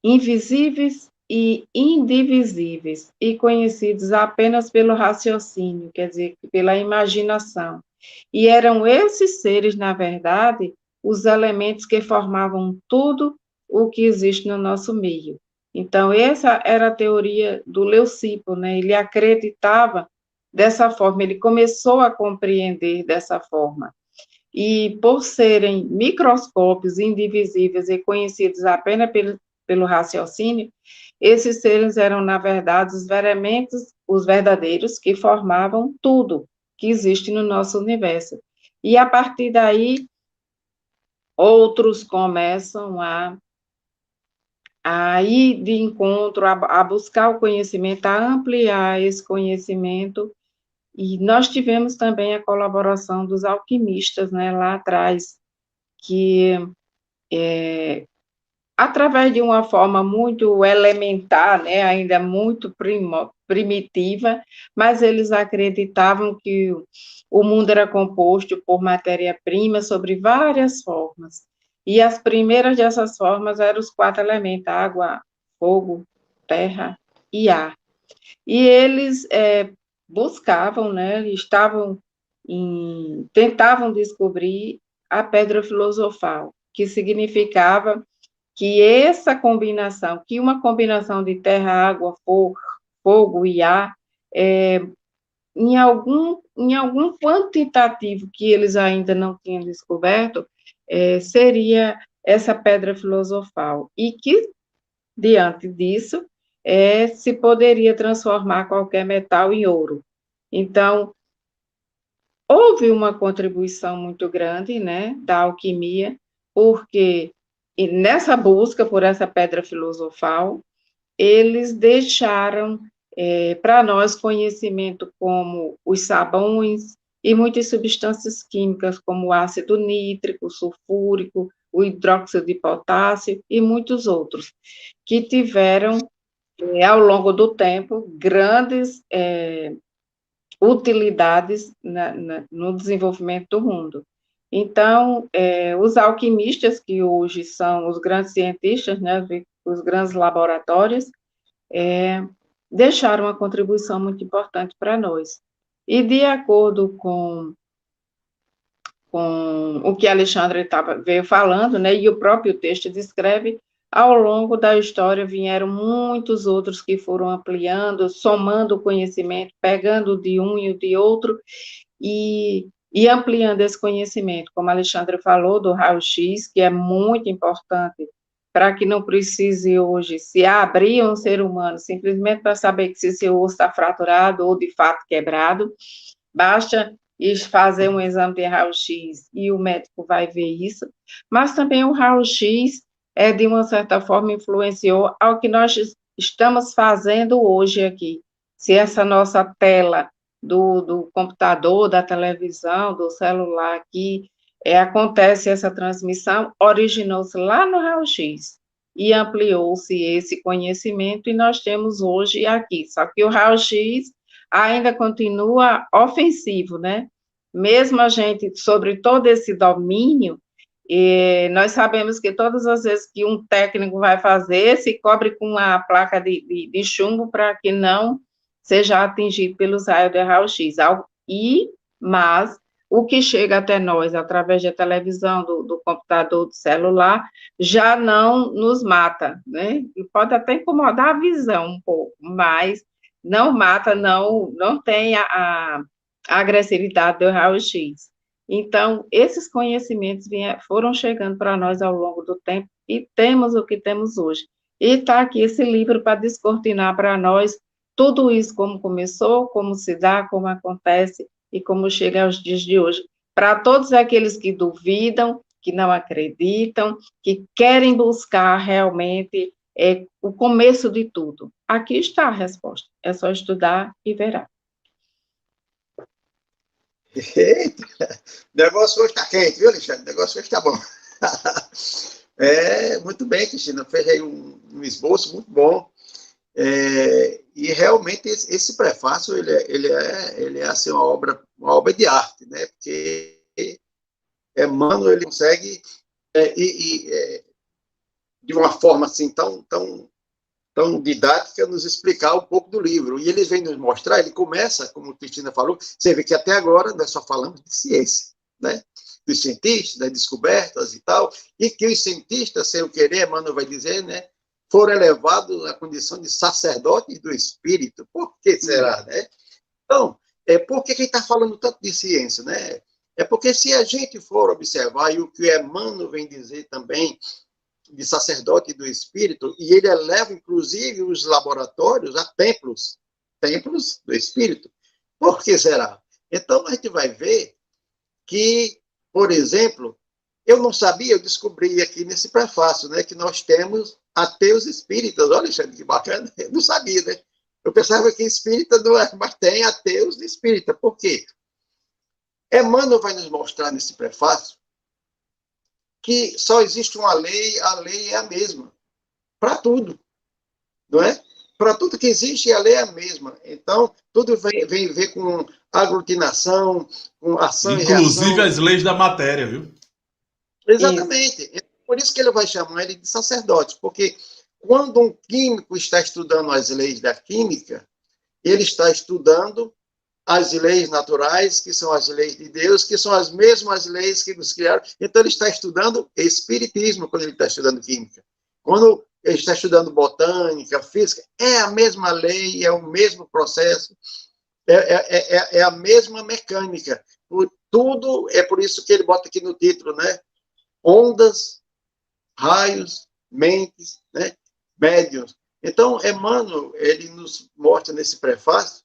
[SPEAKER 3] invisíveis e indivisíveis, e conhecidos apenas pelo raciocínio, quer dizer, pela imaginação. E eram esses seres, na verdade, os elementos que formavam tudo o que existe no nosso meio. Então, essa era a teoria do Leucipo, né? Ele acreditava dessa forma, ele começou a compreender dessa forma. E por serem microscópios indivisíveis e conhecidos apenas pelo raciocínio, esses seres eram, na verdade, os verdadeiros que formavam tudo que existe no nosso universo. E a partir daí, outros começam a ir de encontro, a buscar o conhecimento, a ampliar esse conhecimento. E nós tivemos também a colaboração dos alquimistas, né, lá atrás, que através de uma forma muito elementar, né, ainda muito primitiva, mas eles acreditavam que o mundo era composto por matéria-prima sobre várias formas. E as primeiras dessas formas eram os 4 elementos: água, fogo, terra e ar. E eles buscavam, né, tentavam descobrir a pedra filosofal, que significava que essa combinação, que uma combinação de terra, água, fogo e ar, em algum quantitativo que eles ainda não tinham descoberto, seria essa pedra filosofal, e que, diante disso, se poderia transformar qualquer metal em ouro. Então, houve uma contribuição muito grande, né, da alquimia, porque nessa busca por essa pedra filosofal, eles deixaram para nós conhecimento como os sabões e muitas substâncias químicas, como o ácido nítrico, o sulfúrico, o hidróxido de potássio e muitos outros, que tiveram, ao longo do tempo, grandes utilidades no desenvolvimento do mundo. Então, os alquimistas, que hoje são os grandes cientistas, né, os grandes laboratórios, deixaram uma contribuição muito importante para nós. E, de acordo com o que Alexandre veio falando, né, e o próprio texto descreve, ao longo da história vieram muitos outros que foram ampliando, somando o conhecimento, pegando de um e de outro, e ampliando esse conhecimento, como Alexandre falou, do raio-x, que é muito importante para que não precise hoje se abrir um ser humano simplesmente para saber que se seu osso está fraturado ou de fato quebrado, basta fazer um exame de raio-x e o médico vai ver isso, mas também o raio-x de uma certa forma, influenciou ao que nós estamos fazendo hoje aqui. Se essa nossa tela do computador, da televisão, do celular aqui, acontece essa transmissão, originou-se lá no raio-x e ampliou-se esse conhecimento, e nós temos hoje aqui. Só que o raio-x ainda continua ofensivo, né? Mesmo a gente, sobre todo esse domínio, nós sabemos que todas as vezes que um técnico vai fazer, se cobre com a placa de chumbo para que não seja atingido pelos raios de raio-x. Mas o que chega até nós, através da televisão, do computador, do celular, já não nos mata, né? E pode até incomodar a visão um pouco, mas não mata, não tem a agressividade do raio-x. Então, esses conhecimentos foram chegando para nós ao longo do tempo e temos o que temos hoje. E está aqui esse livro para descortinar para nós tudo isso, como começou, como se dá, como acontece e como chega aos dias de hoje. Para todos aqueles que duvidam, que não acreditam, que querem buscar realmente o começo de tudo. Aqui está a resposta. É só estudar e verá.
[SPEAKER 2] Eita, o negócio hoje está quente, viu, Alexandre? O negócio hoje está bom. Muito bem, Cristina, fez aí um esboço muito bom. E realmente esse prefácio ele é assim, uma obra de arte, né? Porque Emmanuel ele consegue de uma forma assim tão didática nos explicar um pouco do livro. E ele vem nos mostrar, ele começa, como a Cristina falou, você vê que até agora nós só falamos de ciência, né? Dos cientistas, das descobertas e tal, e que os cientistas, sem o querer, Emmanuel vai dizer, né, foram elevados à condição de sacerdotes do espírito. Por que será, né? Então, por que está falando tanto de ciência, né? É porque se a gente for observar, e o que Emmanuel vem dizer também, de sacerdote do espírito, e ele eleva, inclusive, os laboratórios a templos do espírito. Por que será? Então, a gente vai ver que, por exemplo, eu não sabia, eu descobri aqui nesse prefácio, né, que nós temos ateus espíritas. Olha, Alexandre, que bacana. Eu não sabia, né? Eu pensava que espírita não é, mas tem ateus de espírita. Por quê? Emmanuel vai nos mostrar nesse prefácio que só existe uma lei, a lei é a mesma. Para tudo, não é? Para tudo que existe, a lei é a mesma. Então, tudo vem ver com aglutinação, com ação e
[SPEAKER 1] Inclusive
[SPEAKER 2] reação.
[SPEAKER 1] as leis da matéria, viu?
[SPEAKER 2] Exatamente. É por isso que ele vai chamar ele de sacerdote, porque quando um químico está estudando as leis da química, ele está estudando as leis naturais, que são as leis de Deus, que são as mesmas leis que nos criaram. Então, ele está estudando espiritismo quando ele está estudando química. Quando ele está estudando botânica, física, é a mesma lei, é o mesmo processo, é a mesma mecânica. Tudo é por isso que ele bota aqui no título, né? Ondas, raios, mentes, né? Médiuns. Então, Emmanuel, ele nos mostra nesse prefácio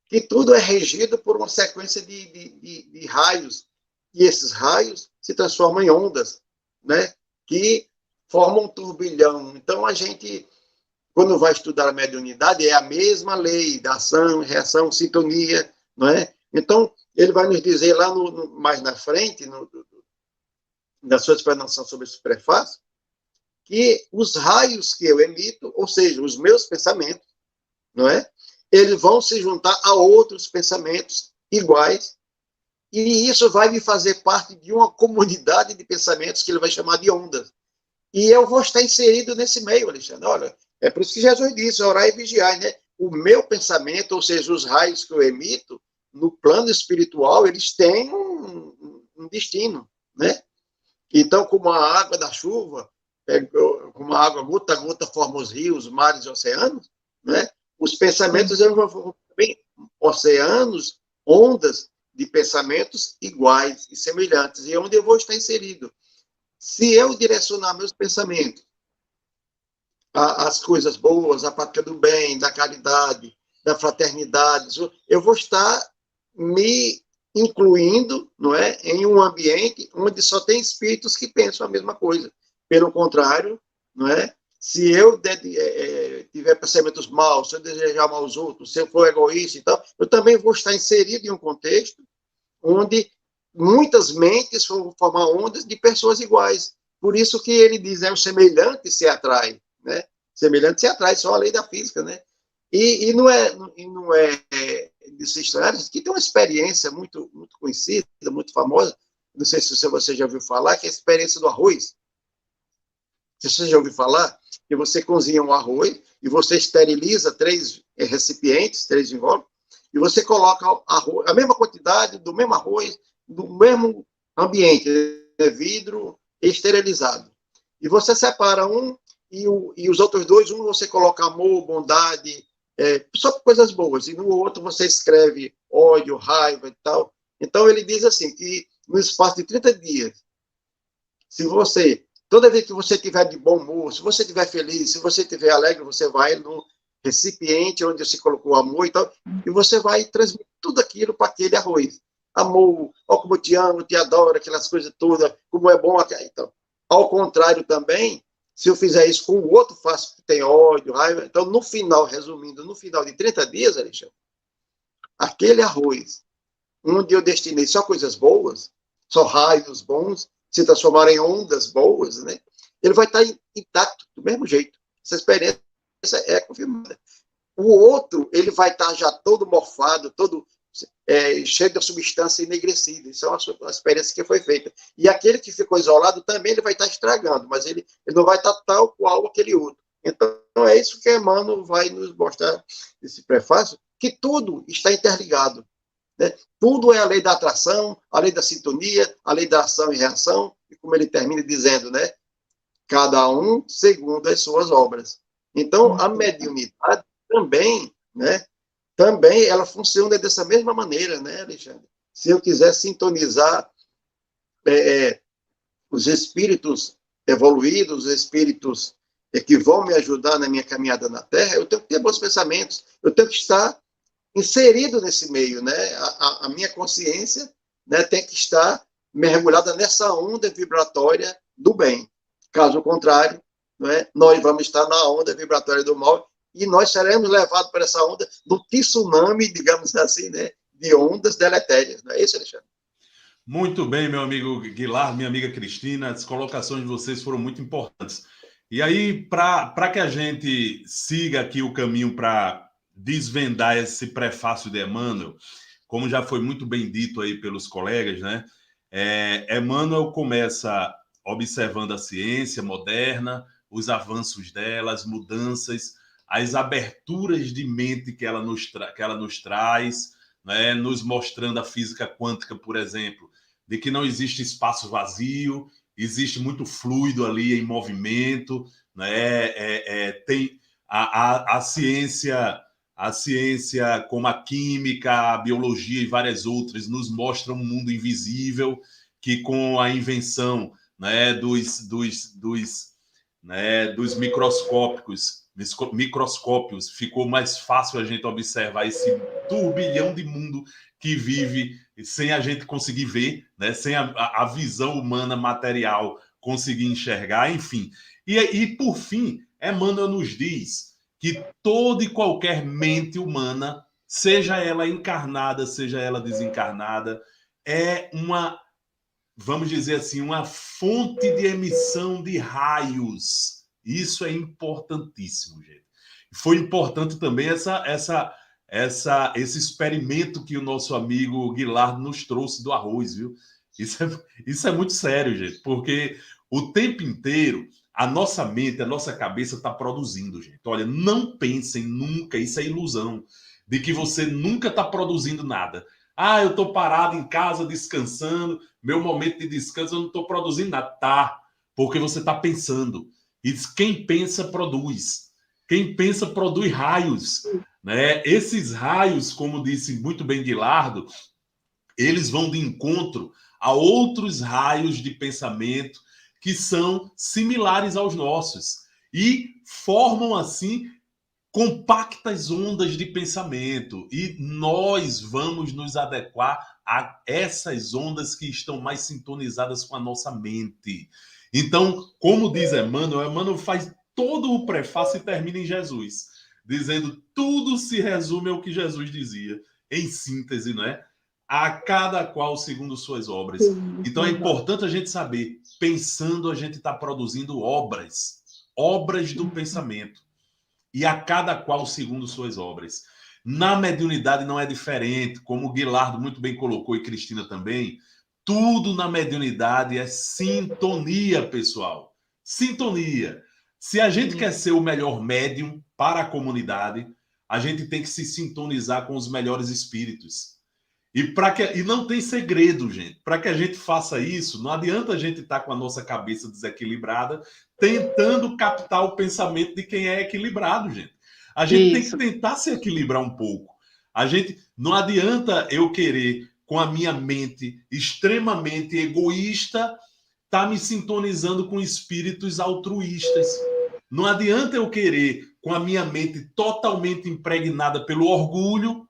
[SPEAKER 2] que tudo é regido por uma sequência de raios, e esses raios se transformam em ondas, né? Que formam um turbilhão. Então, a gente, quando vai estudar a mediunidade, é a mesma lei da ação, reação, sintonia, não é? Então, ele vai nos dizer lá mais na frente, na sua explanação sobre esse prefácio, que os raios que eu emito, ou seja, os meus pensamentos, não é? Eles vão se juntar a outros pensamentos iguais, e isso vai me fazer parte de uma comunidade de pensamentos que ele vai chamar de ondas. E eu vou estar inserido nesse meio, Alexandre. Olha, é por isso que Jesus disse, orar e vigiar, né? O meu pensamento, ou seja, os raios que eu emito, no plano espiritual, eles têm um destino, né? Então, como a água da chuva, como a água gota a gota forma os rios, mares e oceanos, né? Os pensamentos vão também oceanos, ondas de pensamentos iguais e semelhantes, e onde eu vou estar inserido. Se eu direcionar meus pensamentos às coisas boas, à prática do bem, da caridade, da fraternidade, eu vou estar me incluindo, não é, em um ambiente onde só tem espíritos que pensam a mesma coisa. Pelo contrário, não é? Se eu tiver pensamentos maus, se eu desejar mal aos outros, se eu for egoísta e tal, eu também vou estar inserido em um contexto onde muitas mentes vão formar ondas de pessoas iguais. Por isso que ele diz, o semelhante se atrai, né? Semelhante se atrai, só a lei da física, né? E não é de se estranhar, que tem uma experiência muito, muito conhecida, muito famosa, não sei se você já ouviu falar, que é a experiência do arroz. Se você já ouviu falar, que você cozinha um arroz e você esteriliza 3 recipientes, 3 invólucros, e você coloca arroz, a mesma quantidade do mesmo arroz, do mesmo ambiente, vidro esterilizado. E você separa um e os outros 2, um você coloca amor, bondade, só coisas boas, e no outro você escreve ódio, raiva e tal. Então ele diz assim, que no espaço de 30 dias, se você, toda vez que você estiver de bom humor, se você estiver feliz, se você estiver alegre, você vai no recipiente onde você colocou o amor e tal, e você vai transmitir tudo aquilo para aquele arroz. Amor, ó, como eu te amo, te adoro, aquelas coisas todas, como é bom. Então, ao contrário também, se eu fizer isso com o outro, faço que tem ódio, raiva. Então, no final, resumindo, no final de 30 dias, Alexandre, aquele arroz, onde eu destinei só coisas boas, só raios bons, se transformar em ondas boas, né? Ele vai estar intacto, do mesmo jeito. Essa experiência é confirmada. O outro, ele vai estar já todo morfado, todo cheio de substância enegrecida. Isso é uma experiência que foi feita. E aquele que ficou isolado também ele vai estar estragando, mas ele não vai estar tal qual aquele outro. Então, é isso que Emmanuel vai nos mostrar nesse prefácio, que tudo está interligado. Né? Tudo é a lei da atração, a lei da sintonia, a lei da ação e reação, e como ele termina dizendo, né? Cada um segundo as suas obras. Então, a mediunidade também, né? Também ela funciona dessa mesma maneira, né, Alexandre? Se eu quiser sintonizar os espíritos evoluídos, os espíritos que vão me ajudar na minha caminhada na Terra, eu tenho que ter bons pensamentos, eu tenho que estar inserido nesse meio, né? A minha consciência, né, tem que estar mergulhada nessa onda vibratória do bem. Caso contrário, né, nós vamos estar na onda vibratória do mal e nós seremos levados por essa onda do tsunami, digamos assim, né, de ondas deletérias. Não é isso, Alexandre?
[SPEAKER 1] Muito bem, meu amigo Guilherme, minha amiga Cristina, as colocações de vocês foram muito importantes. E aí, para que a gente siga aqui o caminho para desvendar esse prefácio de Emmanuel, como já foi muito bem dito aí pelos colegas, né? Emmanuel começa observando a ciência moderna, os avanços dela, as mudanças, as aberturas de mente que ela nos traz, né? Nos mostrando a física quântica, por exemplo, de que não existe espaço vazio, existe muito fluido ali em movimento, né? Tem a ciência como a química, a biologia e várias outras nos mostram um mundo invisível que com a invenção, né, dos microscópios ficou mais fácil a gente observar esse turbilhão de mundo que vive sem a gente conseguir ver, né, sem a visão humana material conseguir enxergar, enfim. E por fim, Emmanuel nos diz que toda e qualquer mente humana, seja ela encarnada, seja ela desencarnada, é uma, vamos dizer assim, uma fonte de emissão de raios. Isso é importantíssimo, gente. Foi importante também esse experimento que o nosso amigo Guilherme nos trouxe do arroz, viu? Isso é muito sério, gente, porque o tempo inteiro a nossa mente, a nossa cabeça está produzindo, gente. Olha, não pensem nunca, isso é ilusão, de que você nunca está produzindo nada. Ah, eu estou parado em casa descansando, meu momento de descanso eu não estou produzindo nada. Tá, porque você está pensando. E quem pensa, produz. Quem pensa, produz raios. Né? Esses raios, como disse muito bem Guilardo, eles vão de encontro a outros raios de pensamento que são similares aos nossos e formam assim compactas ondas de pensamento, e nós vamos nos adequar a essas ondas que estão mais sintonizadas com a nossa mente. Então, como diz Emmanuel faz todo o prefácio e termina em Jesus, dizendo tudo se resume ao que Jesus dizia, em síntese, não é? A cada qual segundo suas obras. Então é importante a gente saber, pensando a gente está produzindo obras do pensamento, e a cada qual segundo suas obras. Na mediunidade não é diferente, como o Guilardo muito bem colocou e Cristina também, tudo na mediunidade é sintonia, pessoal. Sintonia. Se a gente quer ser o melhor médium para a comunidade, a gente tem que se sintonizar com os melhores espíritos. E não tem segredo, gente. Para que a gente faça isso, não adianta a gente estar com a nossa cabeça desequilibrada, tentando captar o pensamento de quem é equilibrado, gente. A gente tem que tentar se equilibrar um pouco. Não adianta eu querer, com a minha mente extremamente egoísta, estar me sintonizando com espíritos altruístas. Não adianta eu querer, com a minha mente totalmente impregnada pelo orgulho,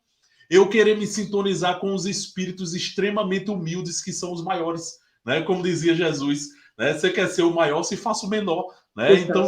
[SPEAKER 1] eu querer me sintonizar com os espíritos extremamente humildes que são os maiores, né? Como dizia Jesus, né? Você quer ser o maior, se faça o menor, né? Então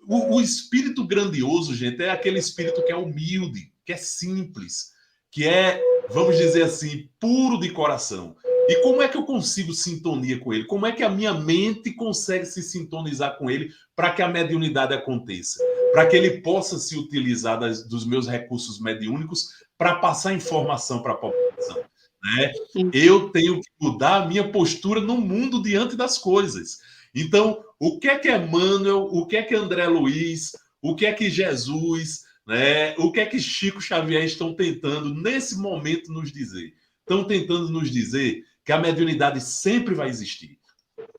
[SPEAKER 1] o espírito grandioso, gente, é aquele espírito que é humilde, que é simples, que é, vamos dizer assim, puro de coração. E como é que eu consigo sintonia com ele? Como é que a minha mente consegue se sintonizar com ele para que a mediunidade aconteça? Para que ele possa se utilizar dos meus recursos mediúnicos para passar informação para a população. Né? Eu tenho que mudar a minha postura no mundo diante das coisas. Então, o que é Emmanuel, o que é André Luiz, o que é que Jesus, né? O que é que Chico Xavier estão tentando, nesse momento, nos dizer? Estão tentando nos dizer que a mediunidade sempre vai existir.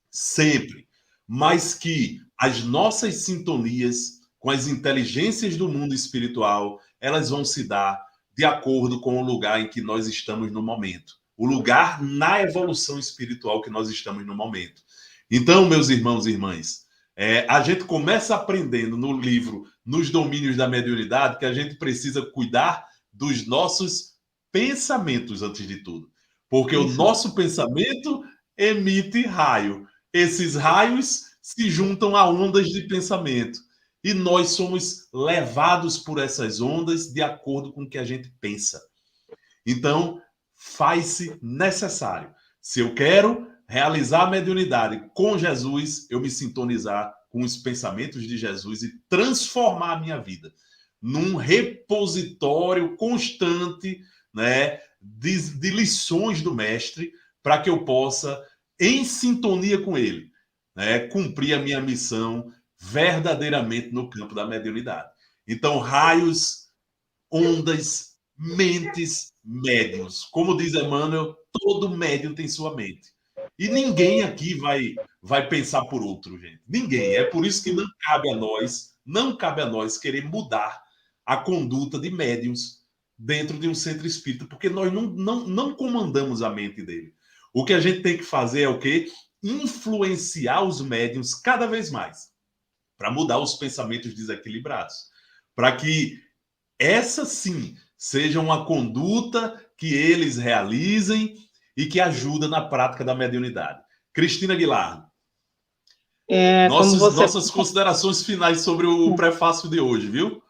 [SPEAKER 1] Sempre. Mas que as nossas sintonias com as inteligências do mundo espiritual, elas vão se dar de acordo com o lugar em que nós estamos no momento. O lugar na evolução espiritual que nós estamos no momento. Então, meus irmãos e irmãs, a gente começa aprendendo no livro, nos domínios da mediunidade, que a gente precisa cuidar dos nossos pensamentos antes de tudo. Porque o nosso pensamento emite raio. Esses raios se juntam a ondas de pensamento. E nós somos levados por essas ondas de acordo com o que a gente pensa. Então, faz-se necessário Se eu quero realizar a mediunidade com Jesus, eu me sintonizar com os pensamentos de Jesus e transformar a minha vida num repositório constante, né, de lições do mestre, para que eu possa, em sintonia com ele, né, cumprir a minha missão verdadeiramente no campo da mediunidade. Então, raios, ondas, mentes, médiuns. Como diz Emmanuel, todo médium tem sua mente. E ninguém aqui vai pensar por outro, gente. Ninguém. É por isso que não cabe a nós querer mudar a conduta de médiuns dentro de um centro espírita, porque nós não comandamos a mente dele. O que a gente tem que fazer é o quê? Influenciar os médiuns cada vez mais, para mudar os pensamentos desequilibrados, para que essa sim seja uma conduta que eles realizem e que ajuda na prática da mediunidade. Cristina Aguilar, nossas considerações finais sobre o prefácio de hoje, viu?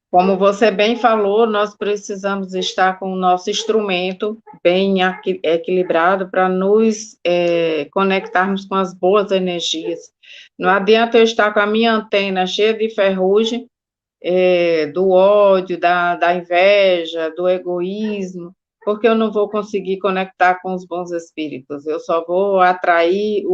[SPEAKER 3] Como você bem falou, nós precisamos estar com o nosso instrumento bem equilibrado para nos conectarmos com as boas energias. Não adianta eu estar com a minha antena cheia de ferrugem, do ódio, da inveja, do egoísmo, porque eu não vou conseguir conectar com os bons espíritos, eu só vou atrair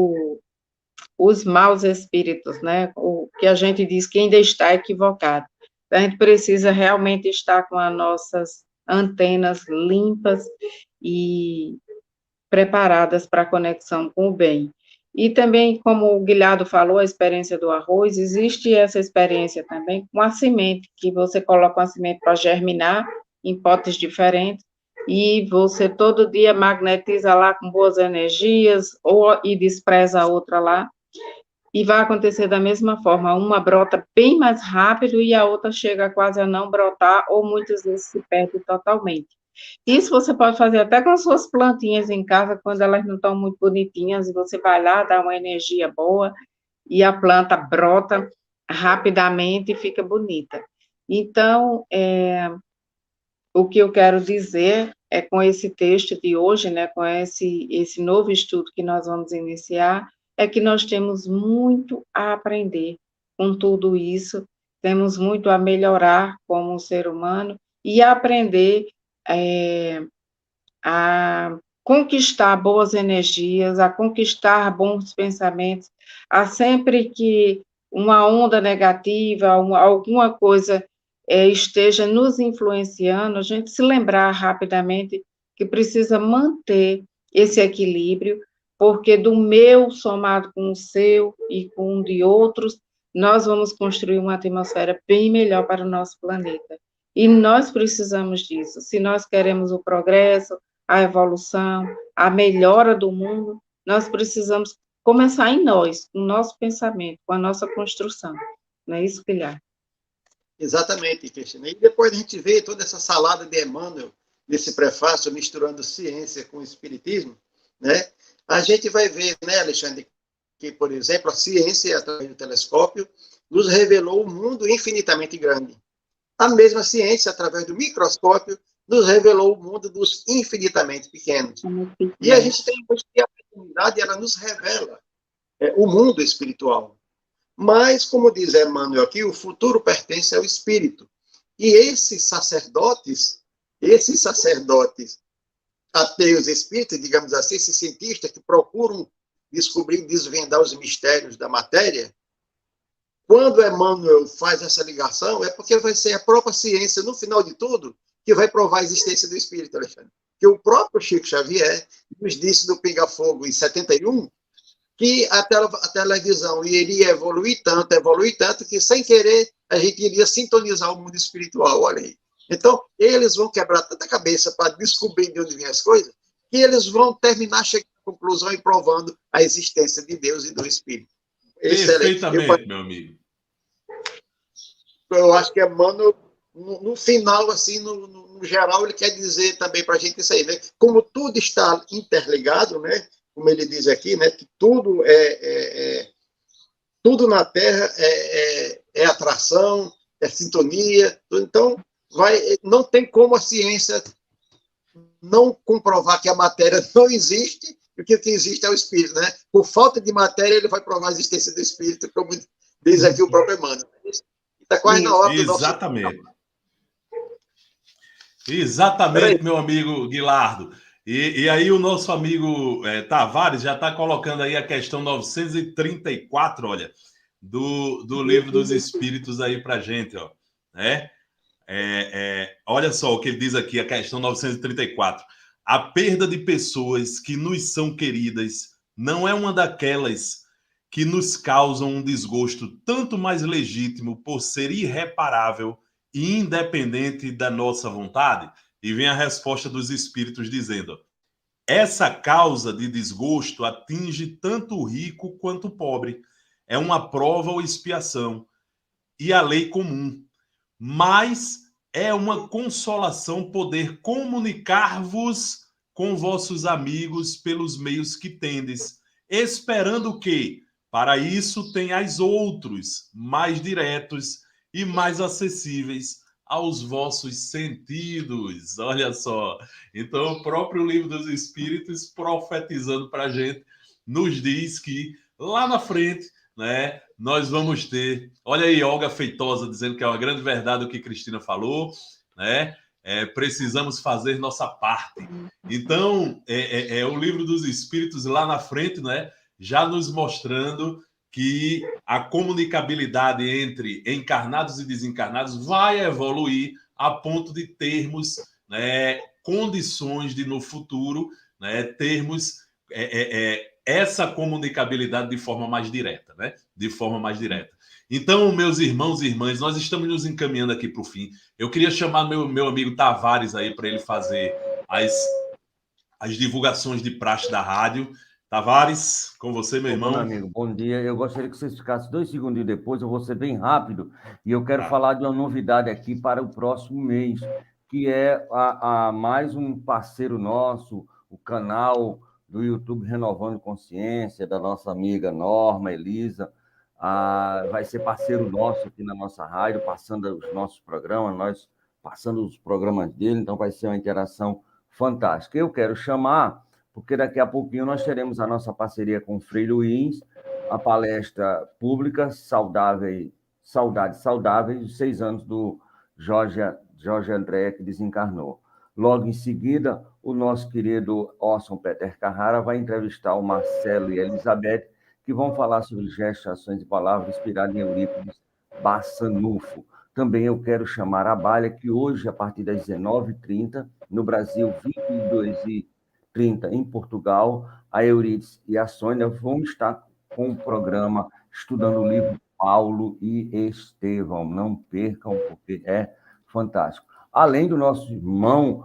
[SPEAKER 3] os maus espíritos, né? O que a gente diz que ainda está equivocado. A gente precisa realmente estar com as nossas antenas limpas e preparadas para a conexão com o bem. E também, como o Guilherme falou, a experiência do arroz, existe essa experiência também com a semente, que você coloca uma semente para germinar em potes diferentes, e você todo dia magnetiza lá com boas energias, e despreza a outra lá, e vai acontecer da mesma forma, uma brota bem mais rápido e a outra chega quase a não brotar, ou muitas vezes se perde totalmente. Isso você pode fazer até com as suas plantinhas em casa, quando elas não estão muito bonitinhas, e você vai lá, dá uma energia boa, e a planta brota rapidamente e fica bonita. Então, o que eu quero dizer é, com esse texto de hoje, né, com esse novo estudo que nós vamos iniciar, é que nós temos muito a aprender com tudo isso, temos muito a melhorar como ser humano e a aprender a conquistar boas energias, a conquistar bons pensamentos, a sempre que uma onda negativa, alguma coisa esteja nos influenciando, a gente se lembrar rapidamente que precisa manter esse equilíbrio, porque do meu somado com o seu e com o de outros, nós vamos construir uma atmosfera bem melhor para o nosso planeta. E nós precisamos disso. Se nós queremos o progresso, a evolução, a melhora do mundo, nós precisamos começar em nós, com o nosso pensamento, com a nossa construção. Não é isso, Guilherme?
[SPEAKER 2] Exatamente, Cristina. E depois a gente vê toda essa salada de Emmanuel, nesse prefácio, misturando ciência com espiritismo, né? A gente vai ver, né, Alexandre, que, por exemplo, a ciência, através do telescópio, nos revelou um mundo infinitamente grande. A mesma ciência, através do microscópio, nos revelou o mundo dos infinitamente pequenos. E a gente tem que a mediunidade, ela nos revela o mundo espiritual. Mas, como diz Emmanuel aqui, o futuro pertence ao espírito. E esses sacerdotes ateus espíritas, digamos assim, esses cientistas que procuram descobrir, desvendar os mistérios da matéria, quando Emmanuel faz essa ligação, é porque vai ser a própria ciência, no final de tudo, que vai provar a existência do espírito, Alexandre. Que o próprio Chico Xavier nos disse do Pinga Fogo, em 71, que a televisão iria evoluir tanto, que sem querer a gente iria sintonizar o mundo espiritual, olha aí. Então, eles vão quebrar tanta cabeça para descobrir de onde vêm as coisas, que eles vão terminar chegando à conclusão e provando a existência de Deus e do Espírito.
[SPEAKER 1] Perfeitamente, meu amigo.
[SPEAKER 2] Eu acho que Emmanuel, no final, assim, no geral, ele quer dizer também para a gente isso aí, né? Como tudo está interligado, né? Como ele diz aqui, né? Que tudo tudo na Terra é atração, é sintonia. Então, não tem como a ciência não comprovar que a matéria não existe porque o que existe é o espírito, né? Por falta de matéria, ele vai provar a existência do espírito, como diz aqui o próprio Emmanuel. Está quase na hora do nosso...
[SPEAKER 1] Exatamente, meu amigo Guilardo. E aí o nosso amigo Tavares já está colocando aí a questão 934, olha, do Livro dos Espíritos aí para gente, ó, né? Olha só o que ele diz aqui, a questão 934. A perda de pessoas que nos são queridas não é uma daquelas que nos causam um desgosto tanto mais legítimo por ser irreparável e independente da nossa vontade? E vem a resposta dos espíritos dizendo: essa causa de desgosto atinge tanto o rico quanto o pobre. É uma prova ou expiação. E a lei comum. Mas é uma consolação poder comunicar-vos com vossos amigos pelos meios que tendes, esperando que, para isso, tenhais outros, mais diretos e mais acessíveis aos vossos sentidos. Olha só. Então, o próprio Livro dos Espíritos, profetizando para a gente, nos diz que lá na frente, né, nós vamos ter... Olha aí, Olga Feitosa dizendo que é uma grande verdade o que Cristina falou, né? Precisamos fazer nossa parte. Então, o Livro dos Espíritos lá na frente, né, já nos mostrando que a comunicabilidade entre encarnados e desencarnados vai evoluir a ponto de termos, né, condições de, no futuro, né, termos essa comunicabilidade de forma mais direta, né? De forma mais direta. Então, meus irmãos e irmãs, nós estamos nos encaminhando aqui para o fim. Eu queria chamar meu amigo Tavares aí para ele fazer as divulgações de praxe da rádio. Tavares, com você, meu irmão.
[SPEAKER 4] Meu amigo, bom dia. Eu gostaria que vocês ficassem 2 segundos depois, eu vou ser bem rápido, e eu quero falar de uma novidade aqui para o próximo mês, que é mais um parceiro nosso, o canal do YouTube Renovando Consciência, da nossa amiga Norma, Elisa, vai ser parceiro nosso aqui na nossa rádio, passando os nossos programas, nós passando os programas dele, então vai ser uma interação fantástica. Eu quero chamar... porque daqui a pouquinho nós teremos a nossa parceria com o Frei Luiz, a palestra pública Saudades Saudáveis, os 6 anos do Jorge André, que desencarnou. Logo em seguida, o nosso querido Orson Peter Carrara vai entrevistar o Marcelo e a Elizabeth, que vão falar sobre gestos, ações e palavras inspiradas em Eurípides Bassanufo. Também eu quero chamar a Balha, que hoje, a partir das 19h30, no Brasil, 22h30 em Portugal, a Euridice e a Sônia vão estar com o programa estudando o livro Paulo e Estevão. Não percam, porque é fantástico. Além do nosso irmão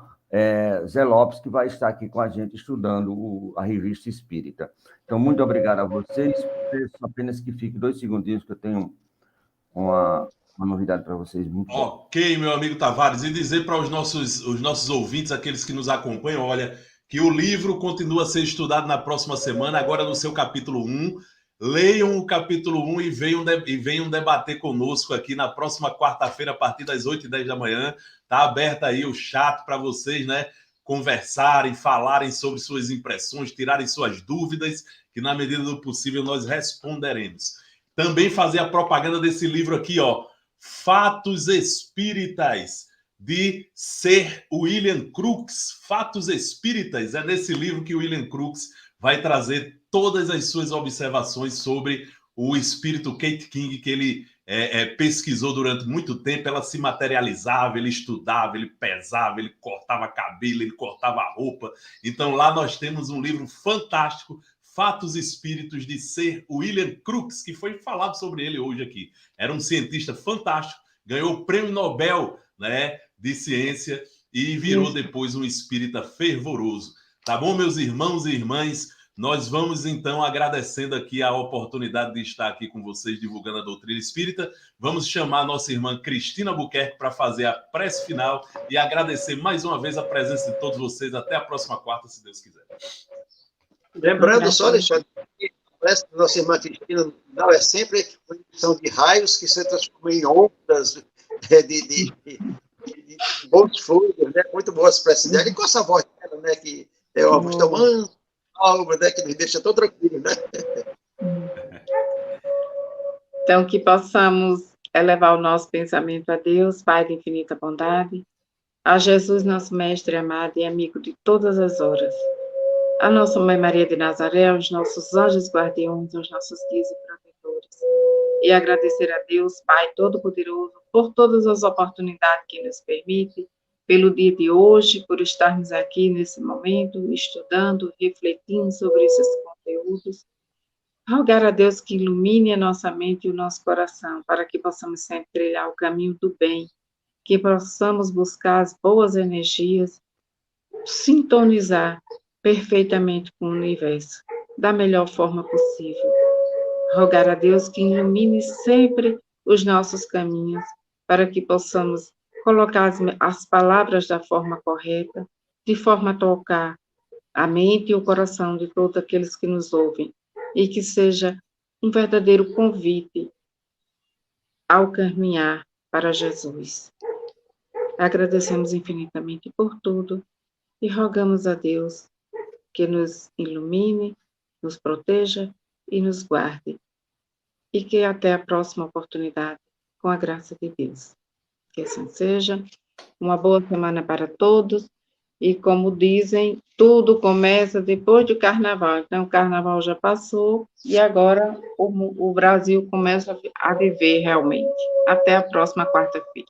[SPEAKER 4] Zé Lopes, que vai estar aqui com a gente estudando a Revista Espírita. Então, muito obrigado a vocês. Peço apenas que fique 2 segundinhos, que eu tenho uma novidade para vocês.
[SPEAKER 1] Ok, meu amigo Tavares. E dizer para os nossos ouvintes, aqueles que nos acompanham, olha, que o livro continua a ser estudado na próxima semana, agora no seu capítulo 1. Leiam o capítulo 1 e venham debater conosco aqui na próxima quarta-feira, a partir das 8h10 da manhã. Está aberto aí o chat para vocês, né, conversarem, falarem sobre suas impressões, tirarem suas dúvidas, que na medida do possível nós responderemos. Também fazer a propaganda desse livro aqui, ó, Fatos Espíritas, de Sir William Crookes. Fatos Espíritas, é nesse livro que o William Crookes vai trazer todas as suas observações sobre o espírito Kate King, que ele pesquisou durante muito tempo. Ela se materializava, ele estudava, ele pesava, ele cortava cabelo, ele cortava roupa. Então lá nós temos um livro fantástico, Fatos Espíritos, de Sir William Crookes, que foi falado sobre ele hoje aqui. Era um cientista fantástico, ganhou o Prêmio Nobel, né, de Ciência e virou depois um espírita fervoroso. Tá bom, meus irmãos e irmãs? Nós vamos, então, agradecendo aqui a oportunidade de estar aqui com vocês, divulgando a doutrina espírita. Vamos chamar a nossa irmã Cristina Buquerque para fazer a prece final e agradecer mais uma vez a presença de todos vocês. Até a próxima quarta, se Deus quiser.
[SPEAKER 2] Lembrando só, Alexandre, que a prece da nossa irmã Cristina não é sempre são de raios que se transformam em ondas de bons fluidos, né? Muito boas preces dela. E com essa voz dela, né? Que é uma voz tão mansa, alma, né? Que nos deixa tão tranquilos, né?
[SPEAKER 3] Então, que possamos elevar o nosso pensamento a Deus, Pai de infinita bondade, a Jesus, nosso Mestre amado e amigo de todas as horas, a nossa Mãe Maria de Nazaré, os nossos anjos guardiões, os nossos guias e protetores, e agradecer a Deus, Pai Todo-Poderoso, por todas as oportunidades que nos permite, pelo dia de hoje, por estarmos aqui nesse momento, estudando, refletindo sobre esses conteúdos. Rogar a Deus que ilumine a nossa mente e o nosso coração, para que possamos sempre trilhar o caminho do bem, que possamos buscar as boas energias, sintonizar perfeitamente com o universo, da melhor forma possível. Rogar a Deus que ilumine sempre os nossos caminhos, para que possamos colocar as palavras da forma correta, de forma a tocar a mente e o coração de todos aqueles que nos ouvem, e que seja um verdadeiro convite ao caminhar para Jesus. Agradecemos infinitamente por tudo e rogamos a Deus que nos ilumine, nos proteja e nos guarde. E que até a próxima oportunidade, com a graça de Deus. Que assim seja. Uma boa semana para todos. E como dizem, tudo começa depois do carnaval. Então, o carnaval já passou e agora o Brasil começa a viver realmente. Até a próxima quarta-feira.